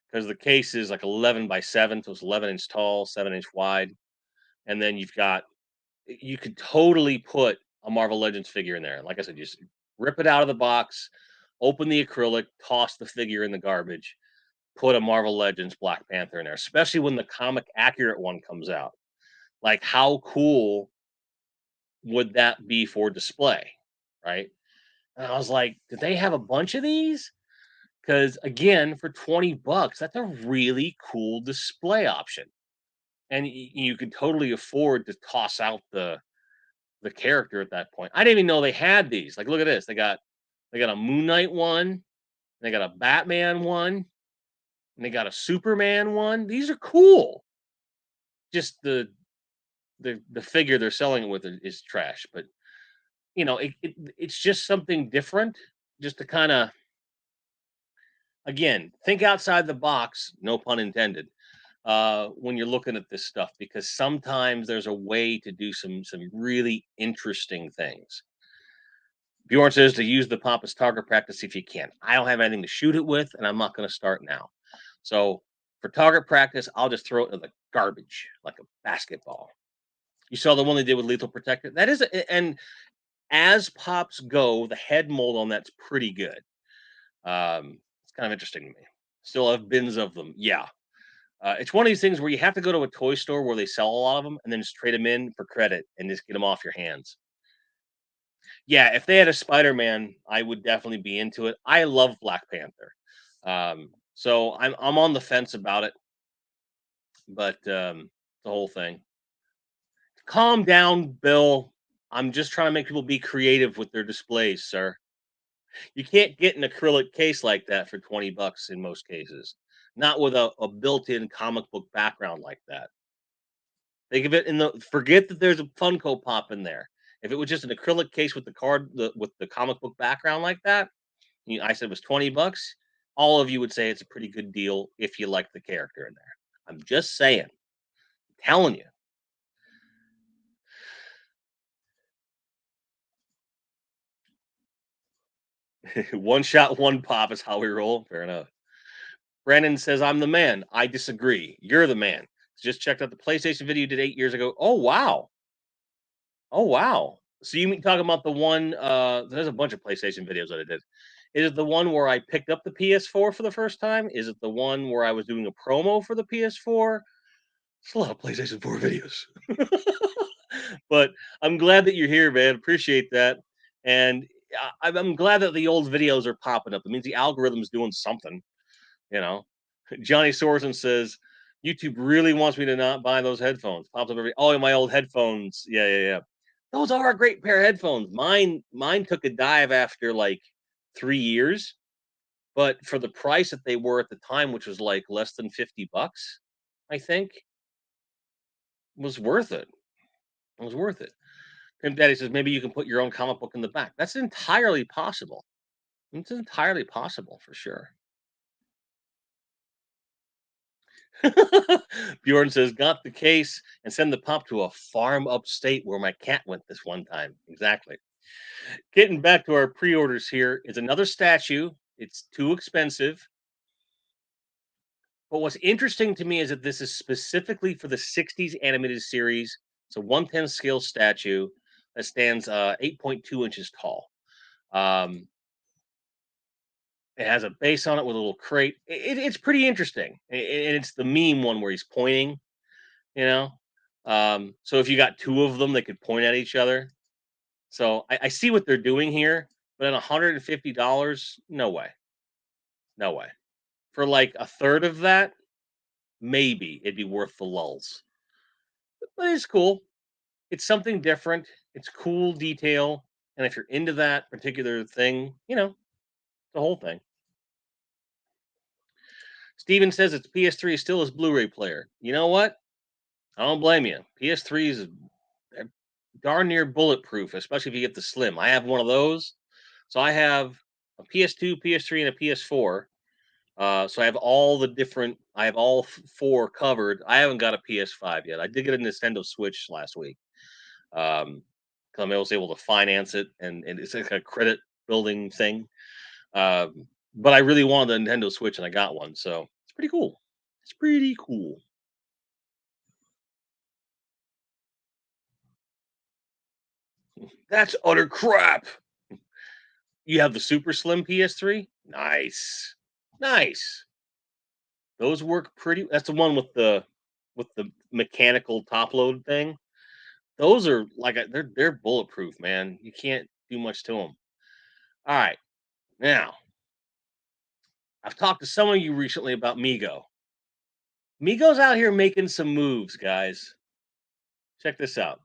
Because the case is like 11 by 7, so it's 11-inch tall, 7-inch wide, and then you could totally put a Marvel Legends figure in there. Like I said, just rip it out of the box, open the acrylic, toss the figure in the garbage, put a Marvel Legends Black Panther in there, especially when the comic accurate one comes out. Like, how cool would that be for display? Right. And I was like, did they have a bunch of these? Because again, for 20 bucks, that's a really cool display option. And you could totally afford to toss out the character at that point. I didn't even know they had these. Like, look at this. They got a Moon Knight one, they got a Batman one, and they got a Superman one. These are cool. Just the figure they're selling it with is trash. But it's just something different, just to kind of again think outside the box. No pun intended. When you're looking at this stuff, because sometimes there's a way to do some really interesting things. Bjorn says to use the pop as target practice if you can. I don't have anything to shoot it with, and I'm not going to start now. So for target practice, I'll just throw it in the garbage like a basketball. You saw the one they did with Lethal Protector. That is, and as pops go, the head mold on that's pretty good. It's kind of interesting to me. Still have bins of them. Yeah. It's one of these things where you have to go to a toy store where they sell a lot of them and then just trade them in for credit and just get them off your hands. Yeah, if they had a Spider-Man, I would definitely be into it. I love Black Panther. So I'm on the fence about it, but the whole thing. Calm down, Bill. I'm just trying to make people be creative with their displays, sir. You can't get an acrylic case like that for 20 bucks in most cases. Not with a built-in comic book background like that. Think of it in the forget that there's a Funko Pop in there. If it was just an acrylic case with with the comic book background like that, I said it was 20 bucks, all of you would say it's a pretty good deal if you like the character in there. I'm just saying, telling you. One shot, one pop is how we roll. Fair enough. Brandon says, I'm the man. I disagree. You're the man. Just checked out the PlayStation video you did 8 years ago. Oh, wow. Oh, wow. So you mean talking about the one, there's a bunch of PlayStation videos that I did. Is it the one where I picked up the PS4 for the first time? Is it the one where I was doing a promo for the PS4? It's a lot of PlayStation 4 videos. But I'm glad that you're here, man. Appreciate that. And I'm glad that the old videos are popping up. It means the algorithm's doing something, you know. Johnny Sorensen says, YouTube really wants me to not buy those headphones. Pops up every my old headphones. Yeah, yeah, yeah. Those are a great pair of headphones. Mine took a dive after like 3 years, but for the price that they were at the time, which was like less than 50 bucks, I think, was worth it. It was worth it. Pimp Daddy says maybe you can put your own comic book in the back. That's entirely possible. It's entirely possible for sure. Bjorn says, got the case and send the pop to a farm upstate where my cat went this one time. Exactly. Getting back to our pre-orders here is another statue. It's too expensive. But what's interesting to me is that this is specifically for the 60s animated series. It's a 1/10 scale statue that stands 8.2 inches tall. Um, It has a base on it with a little crate. It's pretty interesting, and it's the meme one where he's pointing. You know, so if you got two of them, they could point at each other. So I see what they're doing here, but at $150, no way, no way. For like a third of that, maybe it'd be worth the lulls. But it's cool. It's something different. It's cool detail, and if you're into that particular thing, the whole thing. Steven says it's PS3 is still his Blu-ray player. You know what? I don't blame you. PS3 is darn near bulletproof, especially if you get the slim. I have one of those. So I have a PS2, PS3, and a PS4. So I have all four covered. I haven't got a PS5 yet. I did get a Nintendo Switch last week. Um, 'Cause I was able to finance it, and it's like a credit building thing. But I really wanted a Nintendo Switch, and I got one. So it's pretty cool. It's pretty cool. That's utter crap. You have the super slim PS3? Nice. Nice. Those work pretty that's the one with the mechanical top load thing. Those are like they're bulletproof, man. You can't do much to them. All right. Now, I've talked to some of you recently about Migo. Migo's out here making some moves, guys. Check this out.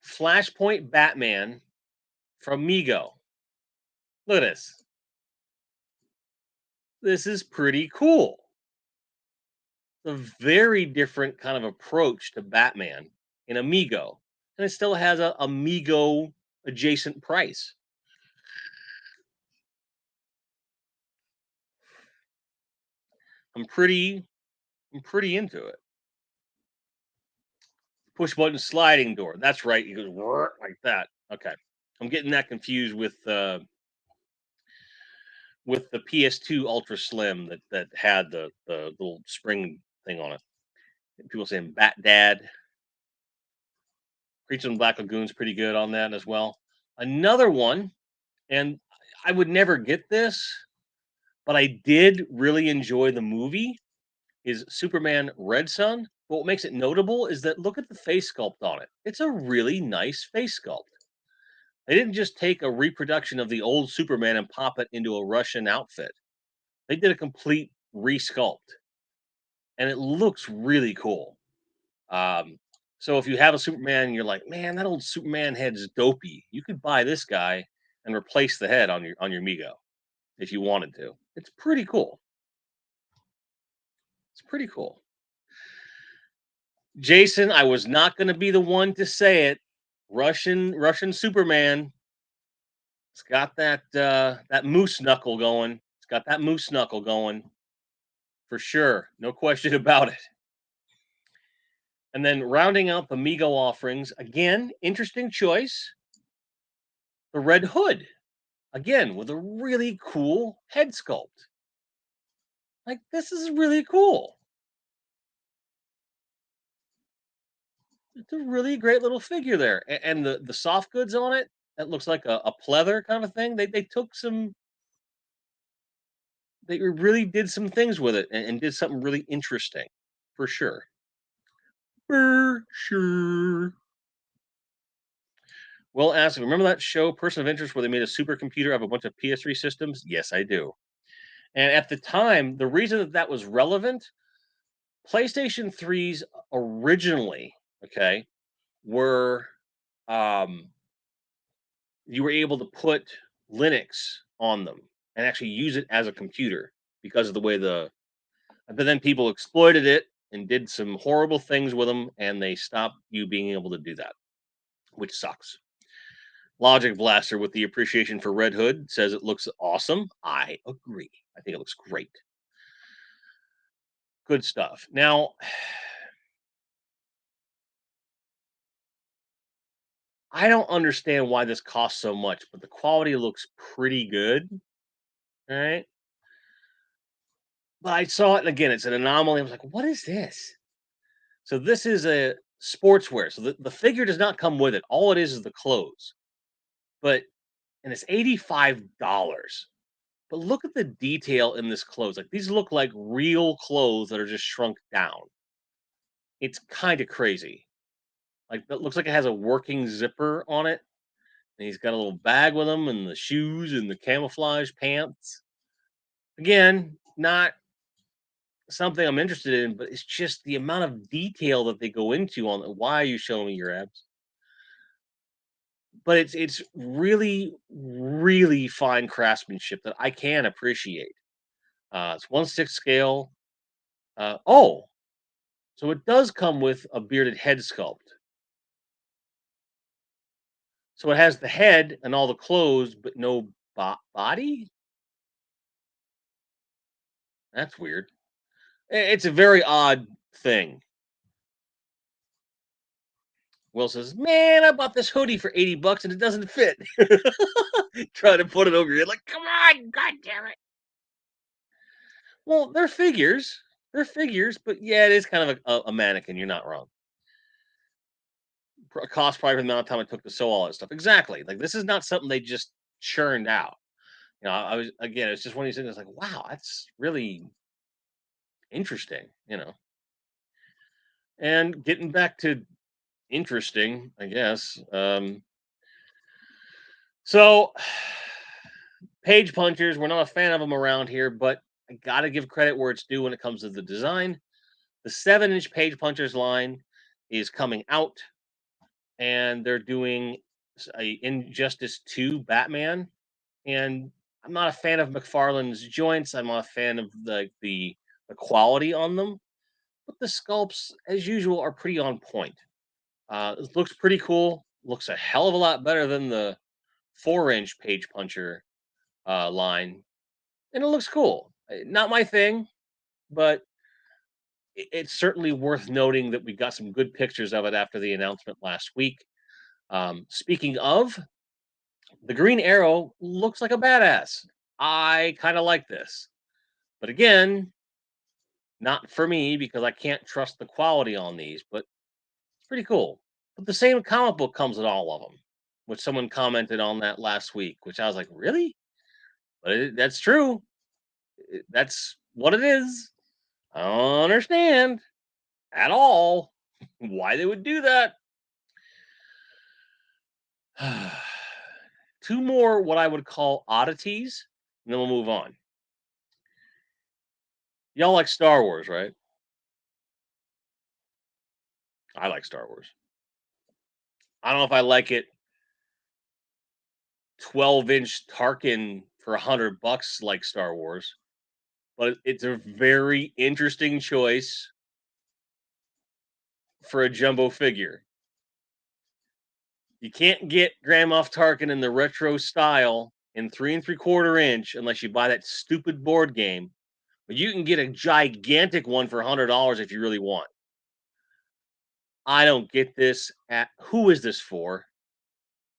Flashpoint Batman from Migo. Look at this. This is pretty cool. A very different kind of approach to Batman in Amigo, and it still has a Amigo adjacent price. I'm pretty, I'm pretty into it. Push button sliding door. That's right. It goes like that. Okay, I'm getting that confused with the PS2 Ultra Slim that had the little spring thing on it. People saying Bat Dad. Creature and Black Lagoon's pretty good on that as well. Another one, and I would never get this, but I did really enjoy the movie, is Superman Red Sun. But what makes it notable is that look at the face sculpt on it. It's a really nice face sculpt. They didn't just take a reproduction of the old Superman and pop it into a Russian outfit. They did a complete resculpt, and it looks really cool. Um, so if you have a Superman and you're like, man, that old Superman head's dopey, you could buy this guy and replace the head on your Migo if you wanted to. It's pretty cool. It's pretty cool. Jason, I was not going to be the one to say it. Russian Superman. It's got that moose knuckle going. It's got that moose knuckle going for sure. No question about it. And then rounding out the Migo offerings, again, interesting choice. The Red Hood, again, with a really cool head sculpt. Like, this is really cool. It's a really great little figure there. And the soft goods on it, that looks like a pleather kind of thing. They took some they really did some things with it and did something really interesting for sure. For sure. Well, ask, remember that show, Person of Interest, where they made a supercomputer of a bunch of PS3 systems? Yes, I do. And at the time, the reason that that was relevant, PlayStation 3s originally, okay, were um, you were able to put Linux on them and actually use it as a computer because of the way but then people exploited it and did some horrible things with them, and they stopped you being able to do that, which sucks. Logic Blaster with the appreciation for Red Hood says it looks awesome. I agree. I think it looks great. Good stuff. Now, I don't understand why this costs so much, but the quality looks pretty good. All right. But I saw it and again, it's an anomaly. I was like, what is this? So this is a sportswear. So the figure does not come with it. All it is the clothes. But and it's $85. But look at the detail in this clothes. Like these look like real clothes that are just shrunk down. It's kind of crazy. Like that looks like it has a working zipper on it. And he's got a little bag with him and the shoes and the camouflage pants. Again, not something I'm interested in, but it's just the amount of detail that they go into on why are you showing me your abs? But it's really, really fine craftsmanship that I can appreciate. It's 1/6 scale. Oh, so it does come with a bearded head sculpt. So it has the head and all the clothes, but no body. That's weird. It's a very odd thing. Will says, "Man, I bought this hoodie for $80 and it doesn't fit." Trying to put it over your head, like, "Come on, god damn it!" Well, they're figures. They're figures, but yeah, it is kind of a mannequin. You're not wrong. Cost probably for the amount of time it took to sew all that stuff. Exactly. Like this is not something they just churned out. I was again. It's just one of these things. It's like, wow, that's really interesting. And getting back to interesting, I guess. So page punchers, we're not a fan of them around here, but I gotta give credit where it's due when it comes to the design. The 7-inch page punchers line is coming out, and they're doing a Injustice 2 Batman. And I'm not a fan of McFarlane's joints. I'm not a fan of the quality on them, but the sculpts, as usual, are pretty on point. It looks pretty cool. Looks a hell of a lot better than the 4-inch page puncher line, and it looks cool. Not my thing, but it's certainly worth noting that we got some good pictures of it after the announcement last week. Speaking of, the Green Arrow looks like a badass. I kind of like this, but again, not for me because I can't trust the quality on these. But it's pretty cool. But the same comic book comes with all of them, which someone commented on that last week, which I was like, really? But that's true. That's what it is. I don't understand at all why they would do that. Two more what I would call oddities, and then we'll move on. Y'all like Star Wars, right? I like Star Wars. I don't know if I like it 12-inch Tarkin for $100 like Star Wars, but it's a very interesting choice for a jumbo figure. You can't get Grand Moff Tarkin in the retro style in 3 3/4 inch unless you buy that stupid board game. But you can get a gigantic one for $100 if you really want. I don't get this. Who is this for?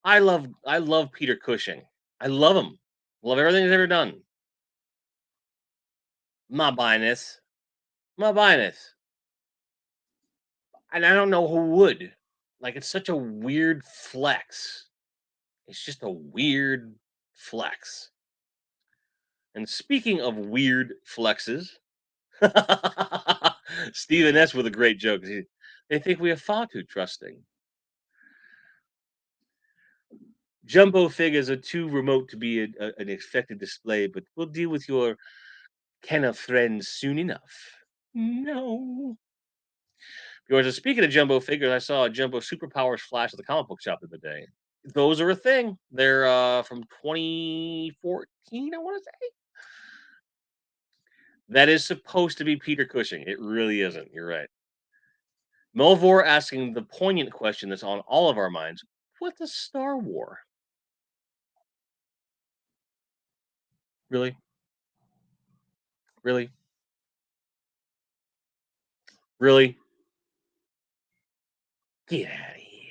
I love Peter Cushing. I love him. Love everything he's ever done. I'm not buying this. I'm not buying this. And I don't know who would. Like it's such a weird flex. It's just a weird flex. And speaking of weird flexes, Stephen S. with a great joke. They think we are far too trusting. Jumbo figures are too remote to be an expected display, but we'll deal with your kind of friends soon enough. No. Because speaking of jumbo figures, I saw a jumbo superpowers flash at the comic book shop the other day. Those are a thing. They're from 2014, I want to say. That is supposed to be Peter Cushing. It really isn't. You're right. Melvor asking the poignant question that's on all of our minds: what's a Star War? Really? Really? Really? Get out of here.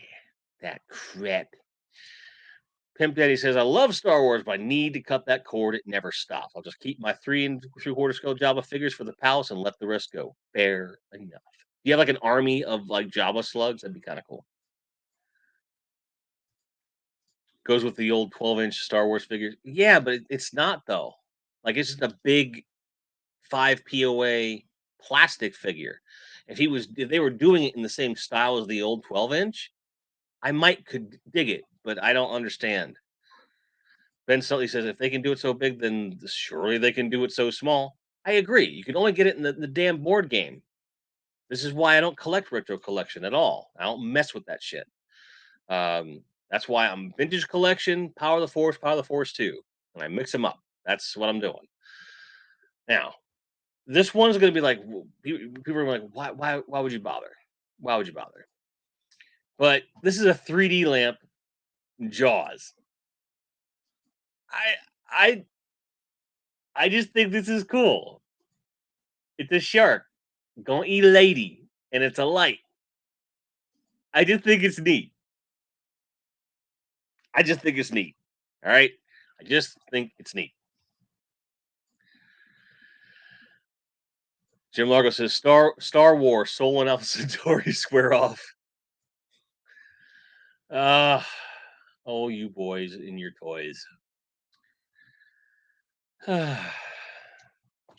That crap. Pimp Daddy says, I love Star Wars, but I need to cut that cord. It never stops. I'll just keep my 3 3/4 scale Jabba figures for the palace and let the rest go. Fair enough. Do you have like an army of like Jabba slugs? That'd be kind of cool. Goes with the old 12-inch Star Wars figures. Yeah, but it's not though. Like it's just a big 5 POA plastic figure. If they were doing it in the same style as the old 12-inch, I might could dig it, but I don't understand. Ben Sully says if they can do it so big, then surely they can do it so small. I agree. You can only get it in the damn board game. This is why I don't collect retro collection at all. I don't mess with that shit. That's why I'm vintage collection, Power of the Force 2. And I mix them up. That's what I'm doing. Now, this one's gonna be like people are like, why would you bother? Why would you bother? But this is a 3D lamp Jaws. I I I just think this is cool. It's a shark gonna eat a lady, and it's a light. I just think it's neat. I just think it's neat. All right. I just think it's neat. Jim Largo says Star Wars, Soul and Alpha Centauri square off. Ah, oh, you boys in your toys.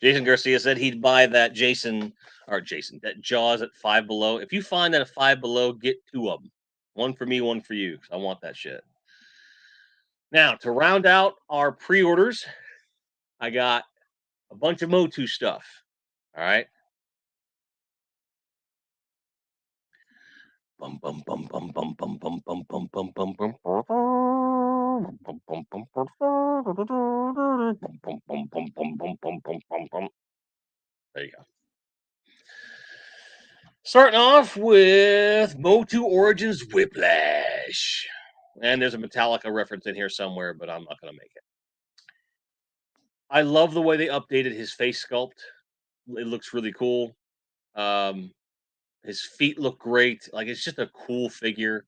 Jason Garcia said he'd buy that that Jaws at Five Below. If you find that at Five Below, get two of them. One for me, one for you. 'Cause I want that shit. Now, to round out our pre-orders, I got a bunch of Motu stuff. All right. Bum bum bum bum bum bum bum bum bum bum bum bum. There you go. Starting off with Motu Origins Whiplash. And there's a Metallica reference in here somewhere, but I'm not going to make it. I love the way they updated his face sculpt. It looks really cool. Um, his feet look great. Like it's just a cool figure.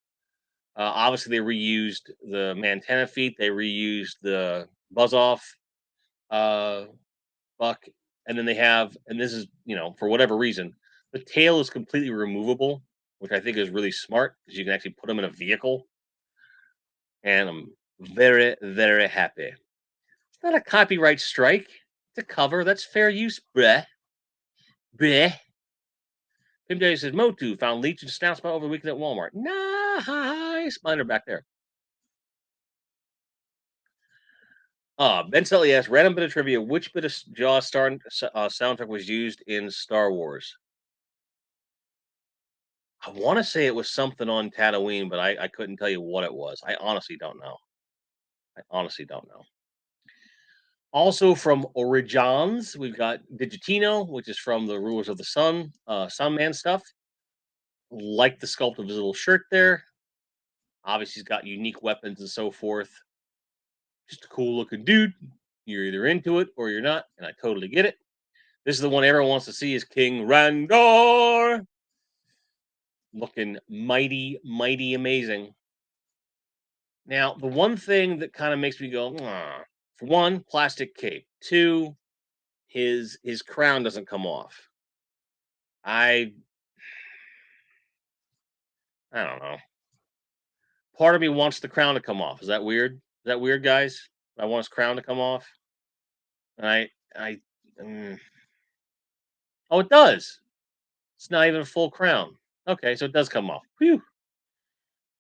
Obviously, they reused the Mantana feet. They reused the Buzz Off uh, buck, and then they have, and this is for whatever reason, the tail is completely removable, which I think is really smart because you can actually put them in a vehicle. And I'm very happy. It's not a copyright strike. It's a cover. That's fair use, bruh. Bruh. Tim Day says Motu found Legion snout spot over the weekend at Walmart. Nice. Mine are back there. Ben Sully asked, random bit of trivia, which bit of Jaws soundtrack was used in Star Wars? I want to say it was something on Tatooine, but I couldn't tell you what it was. I honestly don't know. I honestly don't know. Also from Origins, we've got Digitino, which is from the Rulers of the Sun, Sunman stuff. Like the sculpt of his little shirt there. Obviously, he's got unique weapons and so forth. Just a cool looking dude. You're either into it or you're not, and I totally get it. This is the one everyone wants to see is King Randor. Looking mighty amazing. Now, the one thing that kind of makes me go, for one, plastic cape. Two, his crown doesn't come off. I don't know. Part of me wants the crown to come off. Is that weird? Is that weird, guys? I want his crown to come off. I oh, it does. It's not even a full crown. Okay, so it does come off. Whew.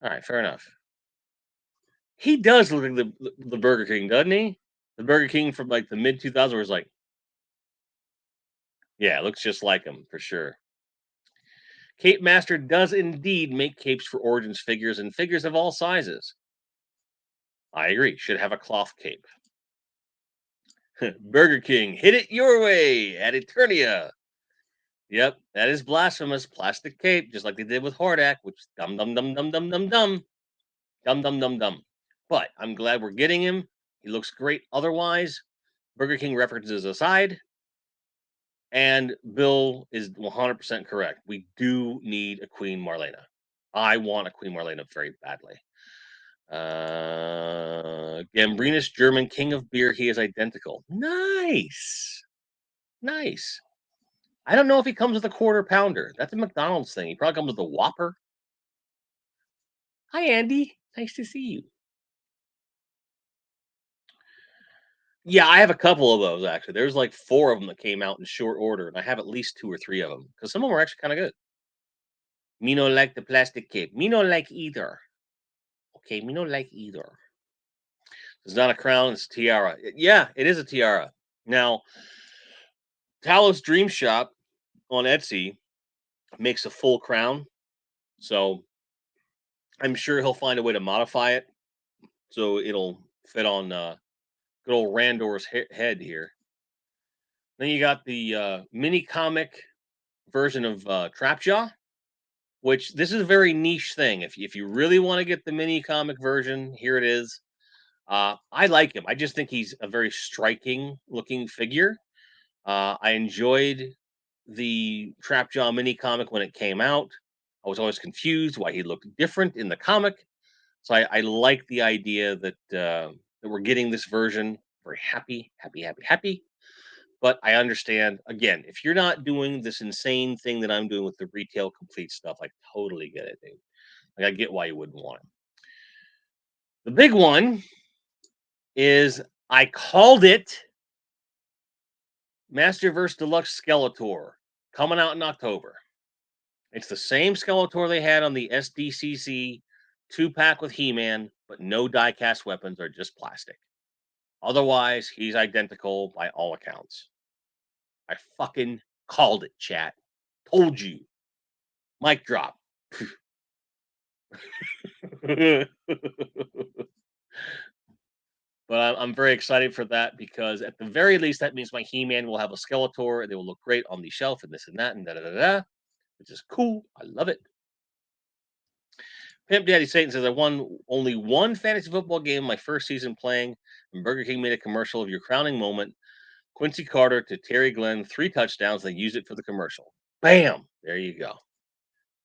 All right, fair enough. He does look like the Burger King, doesn't he? The Burger King from like the mid 2000s was like, yeah, it looks just like him for sure. Cape Master does indeed make capes for Origins figures and figures of all sizes. I agree. Should have a cloth cape. Burger King, hit it your way at Eternia. Yep, that is blasphemous. Plastic cape, just like they did with Hordak, which dumb. But I'm glad we're getting him. He looks great otherwise. Burger King references aside, and Bill is 100% correct. We do need a Queen Marlena. I want a Queen Marlena very badly. Gambrinus German King of Beer. He is identical. Nice. I don't know if he comes with a quarter pounder. That's a McDonald's thing. He probably comes with a Whopper. Hi, Andy. Nice to see you. Yeah, I have a couple of those actually. There's like 4 of them that came out in short order, and I have at least 2 or 3 of them because some of them are actually kind of good. Me no like the plastic cape. Me no like either. Okay, me no like either. It's not a crown, it's a tiara. Yeah, it is a tiara. Now, Talos Dream Shop on Etsy makes a full crown, so I'm sure he'll find a way to modify it so it'll fit on good old Randor's head here. Then you got the mini comic version of Trapjaw, which this is a very niche thing. If you really want to get the mini comic version, here it is. I like him. I just think he's a very striking looking figure. I enjoyed the Trapjaw mini comic when it came out. I was always confused why he looked different in the comic. So I like the idea that we're getting this version. Very happy, happy, happy, happy. But I understand again, if you're not doing this insane thing that I'm doing with the retail complete stuff, I totally get it, dude. Like I get why you wouldn't want it. The big one is I called it Masterverse Deluxe Skeletor coming out in October. It's the same Skeletor they had on the SDCC 2-pack with He-Man, but no die-cast weapons are just plastic. Otherwise, he's identical by all accounts. I fucking called it, chat. Told you. Mic drop. But I'm very excited for that because at the very least, that means my He-Man will have a Skeletor. They will look great on the shelf and this and that and da da da da, which is cool. I love it. Pimp Daddy Satan says, I won only one fantasy football game my first season playing, and Burger King made a commercial of your crowning moment. Quincy Carter to Terry Glenn, 3 touchdowns. They used it for the commercial. Bam! There you go.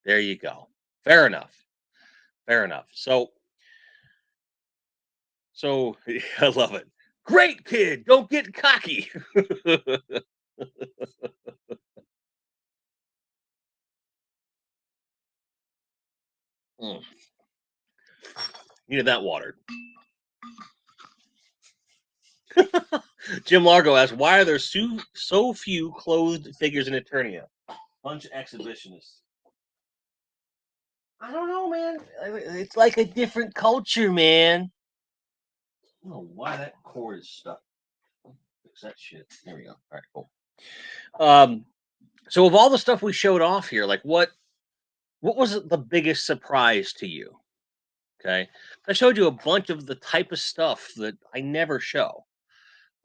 There you go. Fair enough. Fair enough. So I love it. Great kid. Don't get cocky. Mm, needed that watered. Jim Largo asks, why are there so few clothed figures in Eternia? Bunch of exhibitionists. I don't know, man. It's like a different culture, man. I don't know why that cord is stuck. Fix that shit. There we go. All right, cool. Um, so of all the stuff we showed off here, like what was the biggest surprise to you? Okay, I showed you a bunch of the type of stuff that I never show.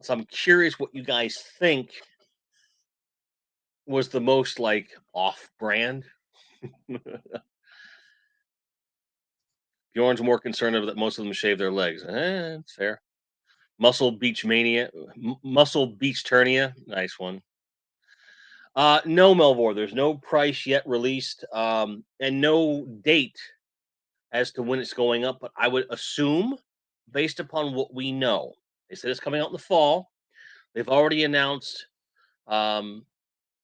So I'm curious what you guys think was the most like off-brand. Bjorn's more concerned of that most of them shave their legs. It's fair. Muscle Beach Mania, Muscle Beach Turnia, nice one. No, Melvor, there's no price yet released, and no date as to when it's going up. But I would assume, based upon what we know, they said it's coming out in the fall. They've already announced um,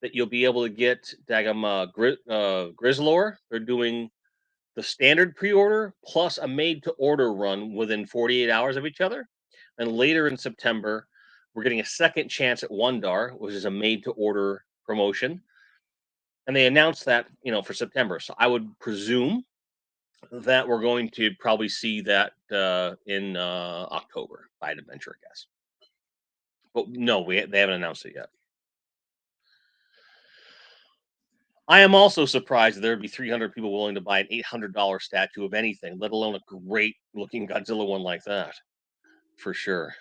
that you'll be able to get Dagum Grizzlor. They're doing the standard pre-order plus a made-to-order run within 48 hours of each other. And later in September, we're getting a second chance at Wondar, which is a made-to-order promotion. And they announced that for September. So I would presume that we're going to probably see that in October. If I had to venture a guess, but no, they haven't announced it yet. I am also surprised that there would be 300 people willing to buy an $800 statue of anything, let alone a great looking Godzilla one like that. For sure.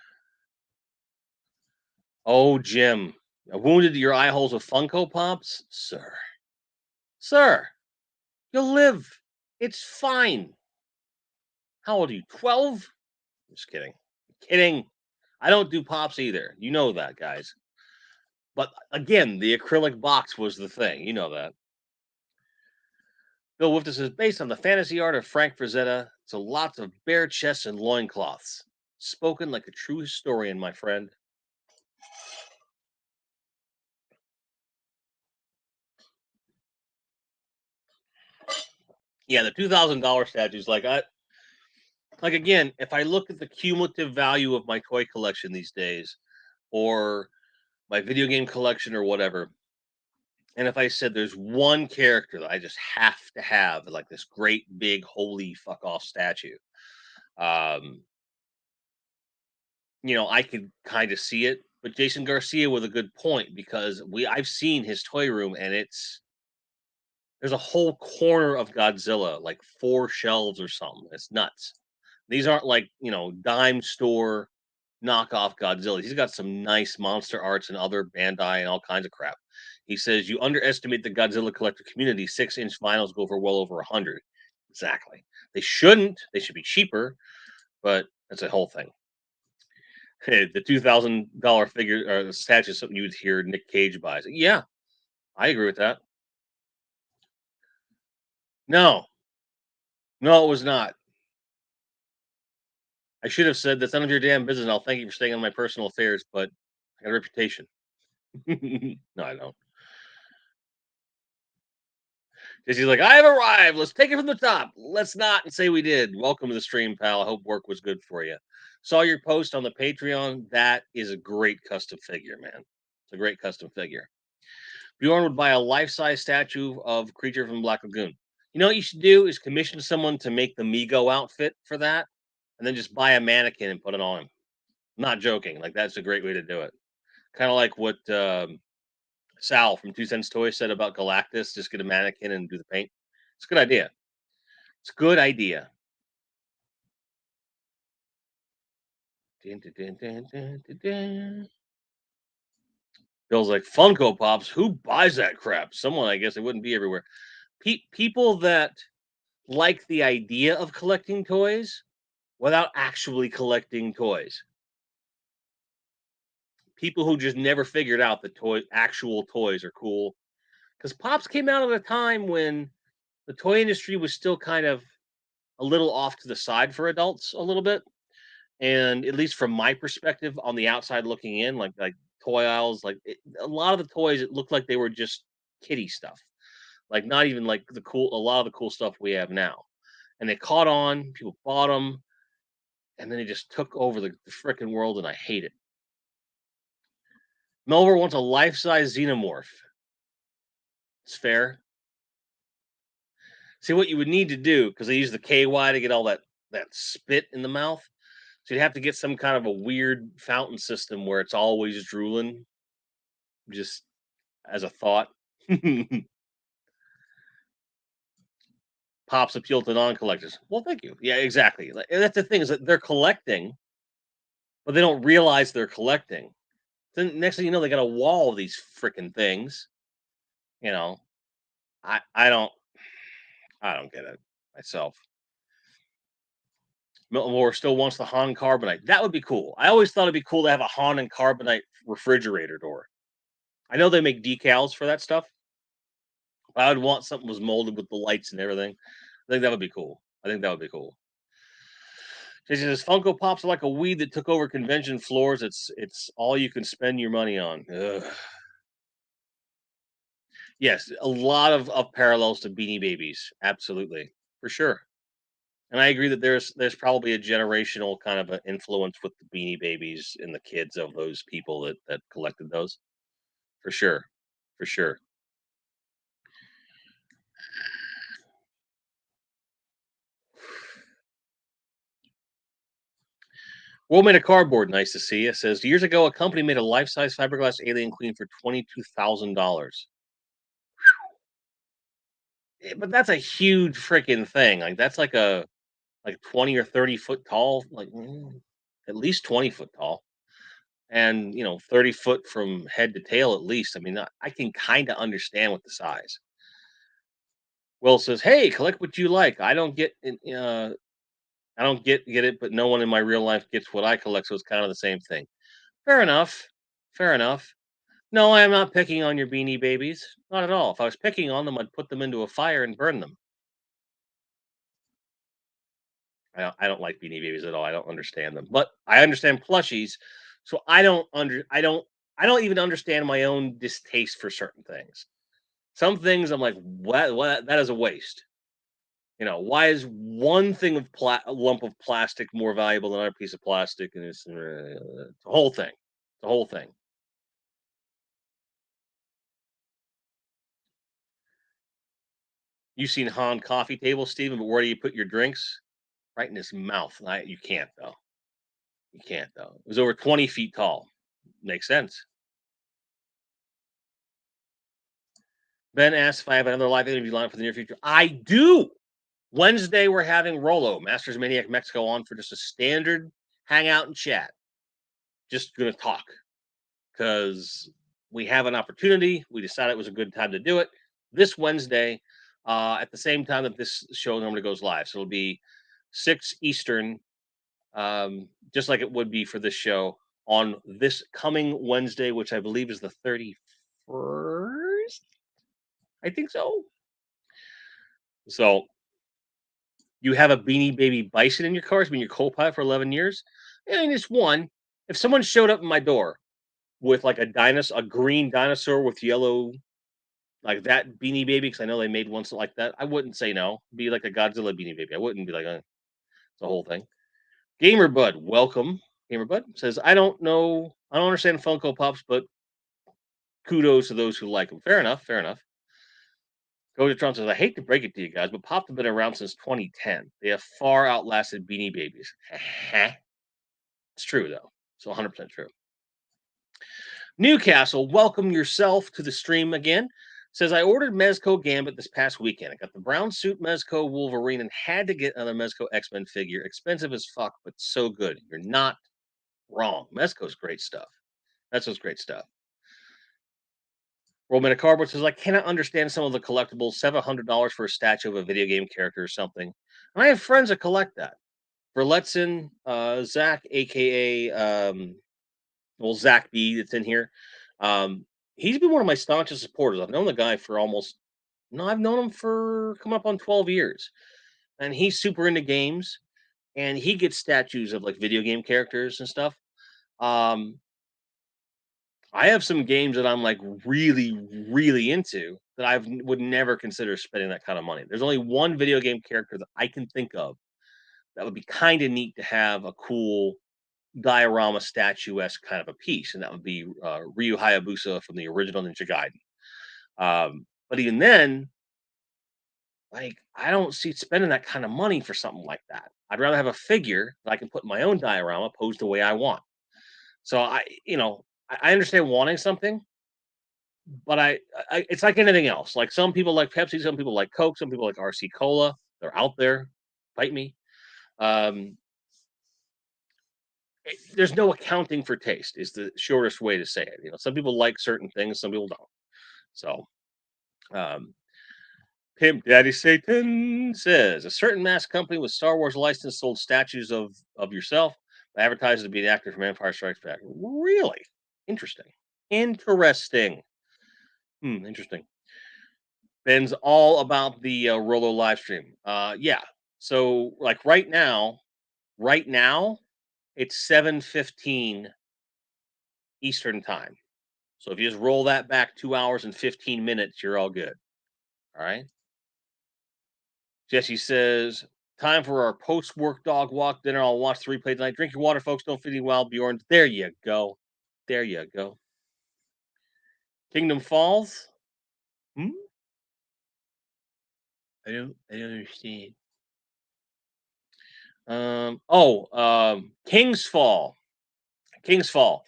Oh, Jim, wounded your eye holes with Funko Pops, sir. Sir, you'll live. It's fine. How old are you? 12? Just kidding. Kidding. I don't do pops either. You know that, guys. But again, the acrylic box was the thing. You know that. Bill Wiftus is based on the fantasy art of Frank Frazetta, so lots of bare chests and loincloths. Spoken like a true historian, my friend. Yeah, the $2,000 statues, like Like again, if I look at the cumulative value of my toy collection these days, or my video game collection, or whatever, and if I said there's one character that I just have to have, like this great big holy fuck off statue, um, I could kind of see it. But Jason Garcia with a good point, because I've seen his toy room, and there's a whole corner of Godzilla, like 4 shelves or something. It's nuts. These aren't like, dime store knockoff Godzilla. He's got some nice monster arts and other Bandai and all kinds of crap. He says you underestimate the Godzilla collector community. 6-inch vinyls go for well over 100. Exactly. They shouldn't. They should be cheaper, but that's a whole thing. Hey, the $2,000 figure or the statue is something you would hear Nick Cage buys. Yeah, I agree with that. No, no, it was not. I should have said that's none of your damn business. I'll thank you for staying on my personal affairs, but I got a reputation. No, I don't. She's like, I've arrived. Let's take it from the top. Let's not say we did. Welcome to the stream, pal. I hope work was good for you. Saw your post on the Patreon. That is a great custom figure, man. It's a great custom figure. Bjorn would buy a life-size statue of Creature from Black Lagoon. You know what you should do is commission someone to make the Mego outfit for that, and then just buy a mannequin and put it on him. I'm not joking. Like that's a great way to do it. Kind of like what Sal from 2 Cents Toys said about Galactus. Just get a mannequin and do the paint. It's a good idea. It's a good idea. Dun, dun, dun, dun, dun, dun, dun. Bill's like Funko Pops. Who buys that crap? Someone, I guess. It wouldn't be everywhere. People that like the idea of collecting toys without actually collecting toys. People who just never figured out that actual toys are cool. Because Pops came out at a time when the toy industry was still kind of a little off to the side for adults, a little bit. And at least from my perspective, on the outside looking in, like toy aisles, a lot of the toys, it looked like they were just kiddie stuff. Like not even like a lot of the cool stuff we have now. And they caught on. People bought them, and then they just took over the freaking world, and I hate it. Melver wants a life-size xenomorph. It's fair. See what you would need to do, because they use the KY to get all that spit in the mouth. So you'd have to get some kind of a weird fountain system where it's always drooling, just as a thought. Pops appeal to non-collectors. Well, thank you. Yeah, exactly. And that's the thing, is that they're collecting, but they don't realize they're collecting. Then next thing you know, they got a wall of these freaking things. You know, I don't get it myself. Milton Moore still wants the Han Carbonite. That would be cool. I always thought it'd be cool to have a Han and Carbonite refrigerator door. I know they make decals for that stuff. But I would want something was molded with the lights and everything. I think that would be cool. I think that would be cool. Jason says Funko Pops are like a weed that took over convention floors. It's all you can spend your money on. Ugh. Yes, a lot of parallels to Beanie Babies. Absolutely, for sure. And I agree that there's probably a generational kind of an influence with the Beanie Babies and the kids of those people that collected those. For sure, for sure. World made a cardboard. Nice to see you. Says years ago, a company made a life-size fiberglass alien queen for $22,000. But that's a huge freaking thing. Like that's like 20 or 30 foot tall. Like at least 20 foot tall, and 30 foot from head to tail at least. I mean, I can kind of understand what the size. Will says, "Hey, collect what you like. I don't get it, but no one in my real life gets what I collect, so it's kind of the same thing." Fair enough. Fair enough. No, I am not picking on your Beanie Babies. Not at all. If I was picking on them, I'd put them into a fire and burn them. I don't like Beanie Babies at all. I don't understand them, but I understand plushies. So I don't even understand my own distaste for certain things. Some things I'm like, what? That is a waste. Why is one thing of a lump of plastic more valuable than another piece of plastic? And it's the whole thing. The whole thing. You've seen Han coffee table, Stephen, but where do you put your drinks? Right in his mouth. You can't though. You can't though. It was over 20 feet tall. Makes sense. Ben asks if I have another live interview lined for the near future. I do. Wednesday, we're having Rolo, Masters Maniac Mexico, on for just a standard hangout and chat. Just gonna talk because we have an opportunity. We decided it was a good time to do it this Wednesday, at the same time that this show normally goes live. So it'll be 6 Eastern, just like it would be for this show on this coming Wednesday, which I believe is the 31st. I think so. So you have a Beanie Baby Bison in your car. It's been your co-pilot for 11 years. I mean, it's one. If someone showed up in my door with like a green dinosaur with yellow, like that Beanie Baby, because I know they made one like that, I wouldn't say no. Be like a Godzilla Beanie Baby. I wouldn't be like, it's a whole thing. Gamer Bud, welcome. Gamer Bud says, I don't know, I don't understand Funko Pops, but kudos to those who like them. Fair enough. Fair enough. Go to Trump says, I hate to break it to you guys, but Pops have been around since 2010. They have far outlasted Beanie Babies. It's true, though. It's 100% true. Newcastle, welcome yourself to the stream again. Says, I ordered Mezco Gambit this past weekend. I got the brown suit Mezco Wolverine and had to get another Mezco X-Men figure. Expensive as fuck, but so good. You're not wrong. Mezco's great stuff. Mezco's great stuff. Roman Cardboard says, I cannot understand some of the collectibles. $700 for a statue of a video game character or something. And I have friends that collect that. Verletzen, Zach, aka Zach B, that's in here. He's been one of my staunchest supporters. I've known the guy for almost no, I've known him for come up on 12 years. And he's super into games and he gets statues of like video game characters and stuff. Um, I have some games that I'm like really, really into that would never consider spending that kind of money. There's only one video game character that I can think of that would be kind of neat to have a cool diorama statuesque kind of a piece, and that would be Ryu Hayabusa from the original Ninja Gaiden. But even then, like I don't see spending that kind of money for something like that. I'd rather have a figure that I can put in my own diorama posed the way I want. So I understand wanting something, but it's like anything else. Like some people like Pepsi, some people like Coke, some people like RC Cola. They're out there. Fight me. Um, there's no accounting for taste. Is the shortest way to say it. Some people like certain things, some people don't. So, um, Pimp Daddy Satan says a certain mass company with Star Wars license sold statues of yourself, advertised to be an actor from Empire Strikes Back. Really interesting. Interesting. Interesting. Ben's all about the Rolo live stream. Yeah. So like right now, it's 7:15 Eastern time. So if you just roll that back 2 hours and 15 minutes, you're all good. All right. Jesse says, time for our post work dog walk dinner. I'll watch the replay tonight. Drink your water, folks. Don't feed any wild Bjorns. There you go. There you go. Kingdom Falls. Hmm? I don't understand. King's Fall. King's Fall.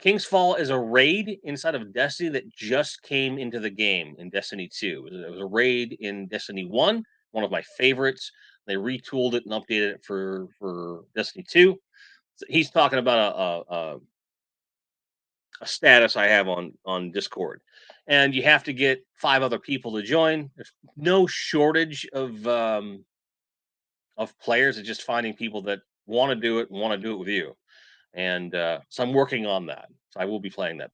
King's Fall is a raid inside of Destiny that just came into the game in Destiny 2. It was a raid in Destiny 1, one of my favorites. They retooled it and updated it for Destiny 2. So he's talking about a status I have on Discord. And you have to get 5 other people to join. There's no shortage of players. It's just finding people that want to do it and want to do it with you. And so I'm working on that. So I will be playing that.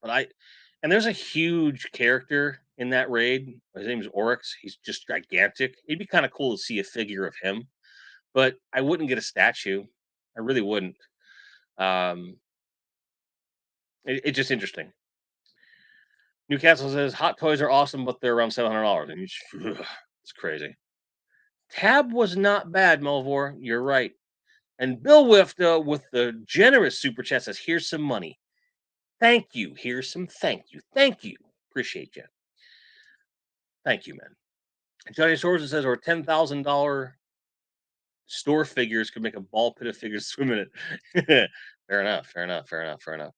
And there's a huge character in that raid. His name is Oryx. He's just gigantic. It'd be kind of cool to see a figure of him, but I wouldn't get a statue. I really wouldn't. Um, it's just interesting. Newcastle says hot toys are awesome, but they're around $700, and it's crazy. Tab was not bad, Melvor. You're right. And Bill with the generous super chat says, "Here's some money. Thank you. Here's some thank you. Thank you. Appreciate you. Thank you, man." Johnny Sorensen says, "Our $10,000 store figures could make a ball pit of figures swim in it." Fair enough. Fair enough. Fair enough. Fair enough.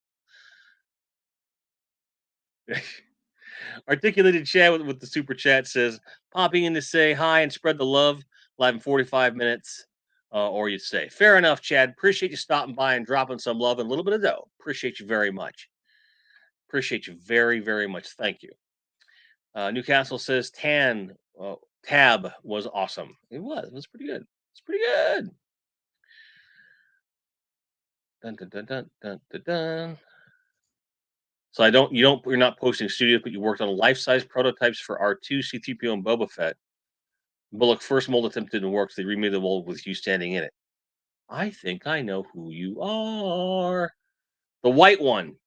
Articulated Chad with the super chat says, "Popping in to say hi and spread the love. Live in 45 minutes." Or you'd say, "Fair enough, Chad. Appreciate you stopping by and dropping some love and a little bit of dough. Appreciate you very much. Appreciate you very, very much. Thank you." Newcastle says, Tab was awesome. It was. It was pretty good. It's pretty good. Dun, dun, dun, dun, dun, dun, dun. So you're not posting studios, but you worked on life-size prototypes for R2, C-3PO, and Boba Fett. Bullock first mold attempt didn't work, so they remade the mold with you standing in it. I think I know who you are. The white one.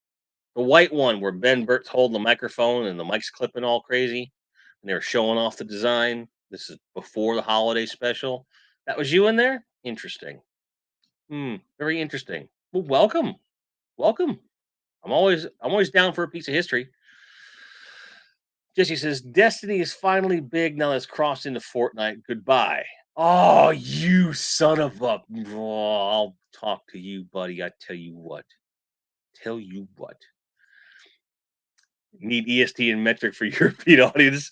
The white one where Ben Burt's holding the microphone and the mic's clipping all crazy. And they were showing off the design. This is before the holiday special. That was you in there? Interesting. Very interesting. Well, welcome. Welcome. I'm always down for a piece of history. Jesse says, Destiny is finally big now that it's crossed into Fortnite. Goodbye. Oh, you son of a. Oh, I'll talk to you, buddy. I tell you what. Tell you what. Need EST and metric for European audience.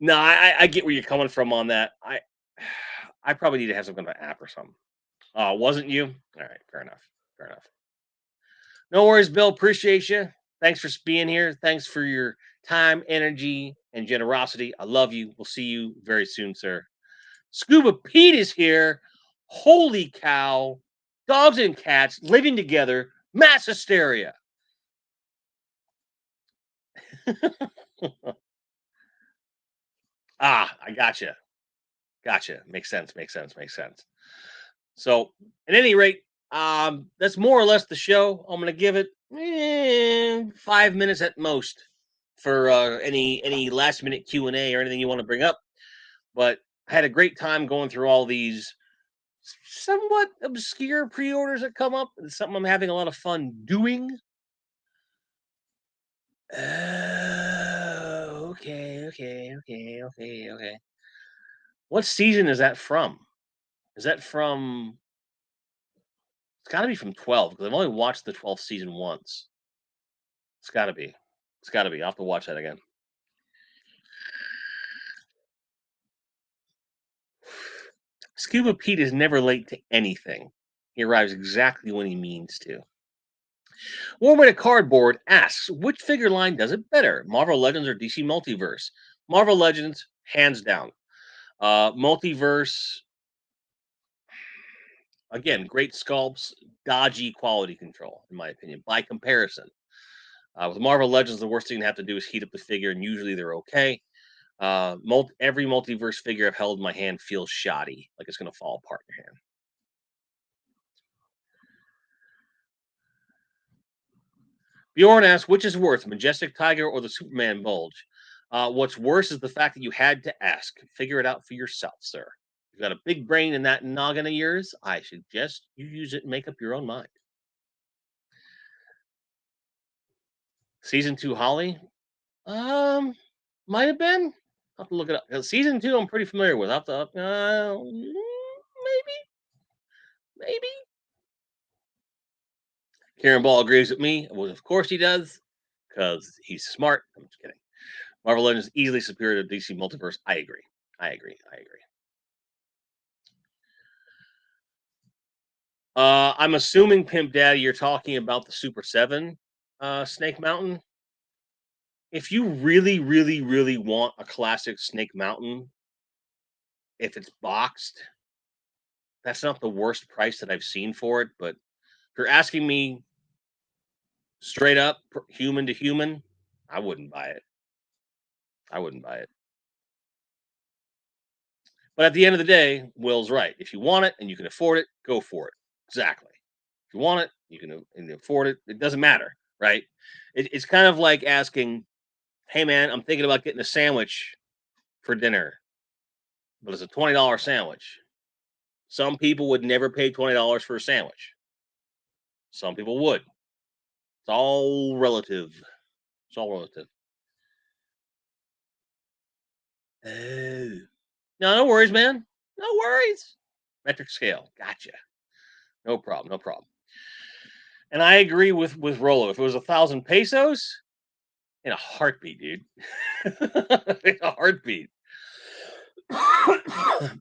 No, I get where you're coming from on that. I probably need to have some kind of app or something. Wasn't you? All right, fair enough. Fair enough. No worries, Bill. Appreciate you. Thanks for being here. Thanks for your time, energy, and generosity. I love you. We'll see you very soon, sir. Scuba Pete is here. Holy cow. Dogs and cats living together. Mass hysteria. I gotcha. Gotcha. Makes sense. Makes sense. Makes sense. So, at any rate, that's more or less the show. I'm going to give it 5 minutes at most for any last minute Q&A or anything you want to bring up. But I had a great time going through all these somewhat obscure pre-orders that come up. It's something I'm having a lot of fun doing. Okay. What season is that from? Is that from? It's got to be from 12 because I've only watched the 12th season once. It's got to be. It's got to be. I'll have to watch that again. Scuba Pete is never late to anything. He arrives exactly when he means to. Warming a Cardboard asks, which figure line does it better, Marvel Legends or DC Multiverse? Marvel Legends, hands down. Multiverse, again, great sculpts, dodgy quality control, in my opinion, by comparison. With Marvel Legends, the worst thing to have to do is heat up the figure, and usually they're okay. Every multiverse figure I've held in my hand feels shoddy, like it's going to fall apart in your hand. Bjorn asks, which is worse, Majestic Tiger or the Superman Bulge? What's worse is the fact that you had to ask. Figure it out for yourself, sir. You've got a big brain in that noggin of yours. I suggest you use it and make up your own mind. Season 2 Holly? Might have been. I'll have to look it up. Season 2 I'm pretty familiar with. I'll have to, maybe. Karen Ball agrees with me. Well, of course he does, because he's smart. I'm just kidding. Marvel Legends is easily superior to DC Multiverse. I agree. I'm assuming, Pimp Daddy, you're talking about the Super 7 Snake Mountain. If you really, really, really want a classic Snake Mountain, if it's boxed, that's not the worst price that I've seen for it. But if you're asking me straight up, human to human, I wouldn't buy it. But at the end of the day, Will's right. If you want it and you can afford it, go for it. Exactly. If you want it, you can afford it. It doesn't matter, right? It's kind of like asking, "Hey, man, I'm thinking about getting a sandwich for dinner. but it's a $20 sandwich. Some people would never pay $20 for a sandwich. Some people would. It's all relative. It's all relative. Oh. No, no worries, man. No worries. Metric scale. Gotcha. No problem. No problem. And I agree with Rolo. If it was 1,000 pesos, in a heartbeat, dude. In a heartbeat.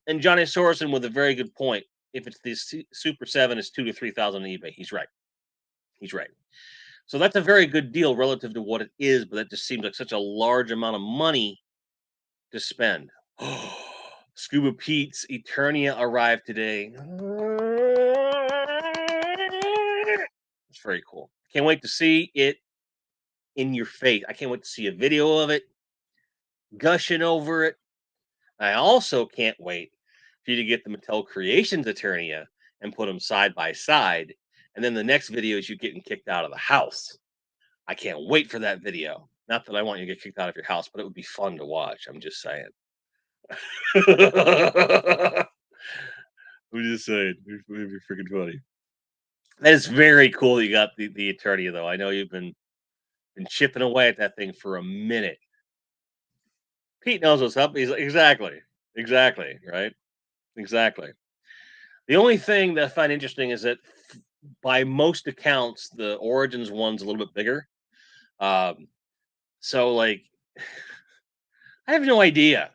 And Johnny Sorensen with a very good point. If it's the Super 7, it's 2 to 3,000 on eBay. He's right. He's right. So that's a very good deal relative to what it is, but that just seems like such a large amount of money to spend. Scuba Pete's Eternia arrived today. It's very cool. Can't wait to see it in your face. I can't wait to see a video of it, gushing over it. I also can't wait for you to get the Mattel Creations Eternia and put them side by side. And then the next video is you getting kicked out of the house. I can't wait for that video. Not that I want you to get kicked out of your house, but it would be fun to watch. I'm just saying. I'm just saying. It'd be freaking funny. That is very cool that you got the Eternia, though. I know you've been chipping away at that thing for a minute. Pete knows what's up. He's exactly, exactly, right, exactly. The only thing that I find interesting is that, by most accounts, the Origins one's a little bit bigger. Um, so like, I have no idea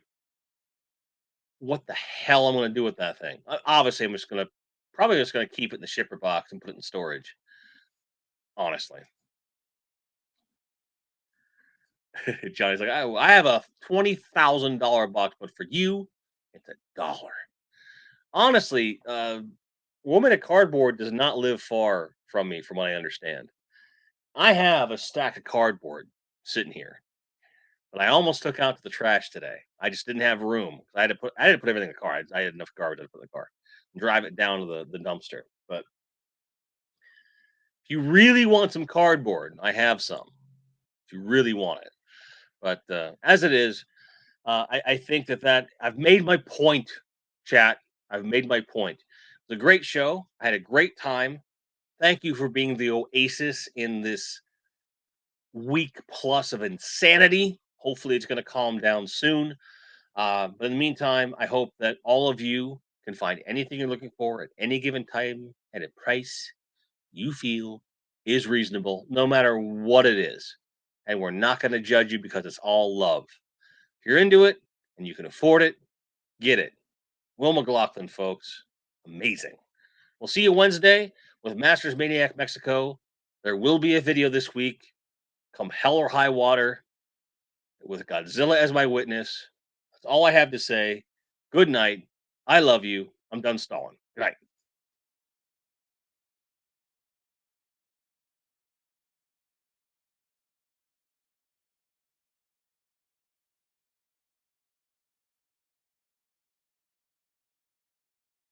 what the hell I'm going to do with that thing. Obviously, I'm just probably just gonna keep it in the shipper box and put it in storage. Honestly, Johnny's like, I have a $20,000 box, but for you, it's $1. Honestly, Woman of Cardboard does not live far from me, from what I understand. I have a stack of cardboard sitting here, but I almost took out to the trash today. I just didn't have room. I had to put everything in the car. I had enough garbage to put in the car and drive it down to the dumpster. But if you really want some cardboard, I have some. If you really want it, but as it is, I think that I've made my point, chat. I've made my point. It's a great show. I had a great time. Thank you for being the oasis in this week plus of insanity. Hopefully, it's going to calm down soon. But in the meantime, I hope that all of you can find anything you're looking for at any given time at a price you feel is reasonable, no matter what it is. And we're not going to judge you because it's all love. If you're into it and you can afford it, get it. Will McLaughlin, folks. Amazing. We'll see you Wednesday with Masters Maniac Mexico. There will be a video this week, come hell or high water, with Godzilla as my witness. That's all I have to say. Good night. I love you. I'm done stalling. Good night.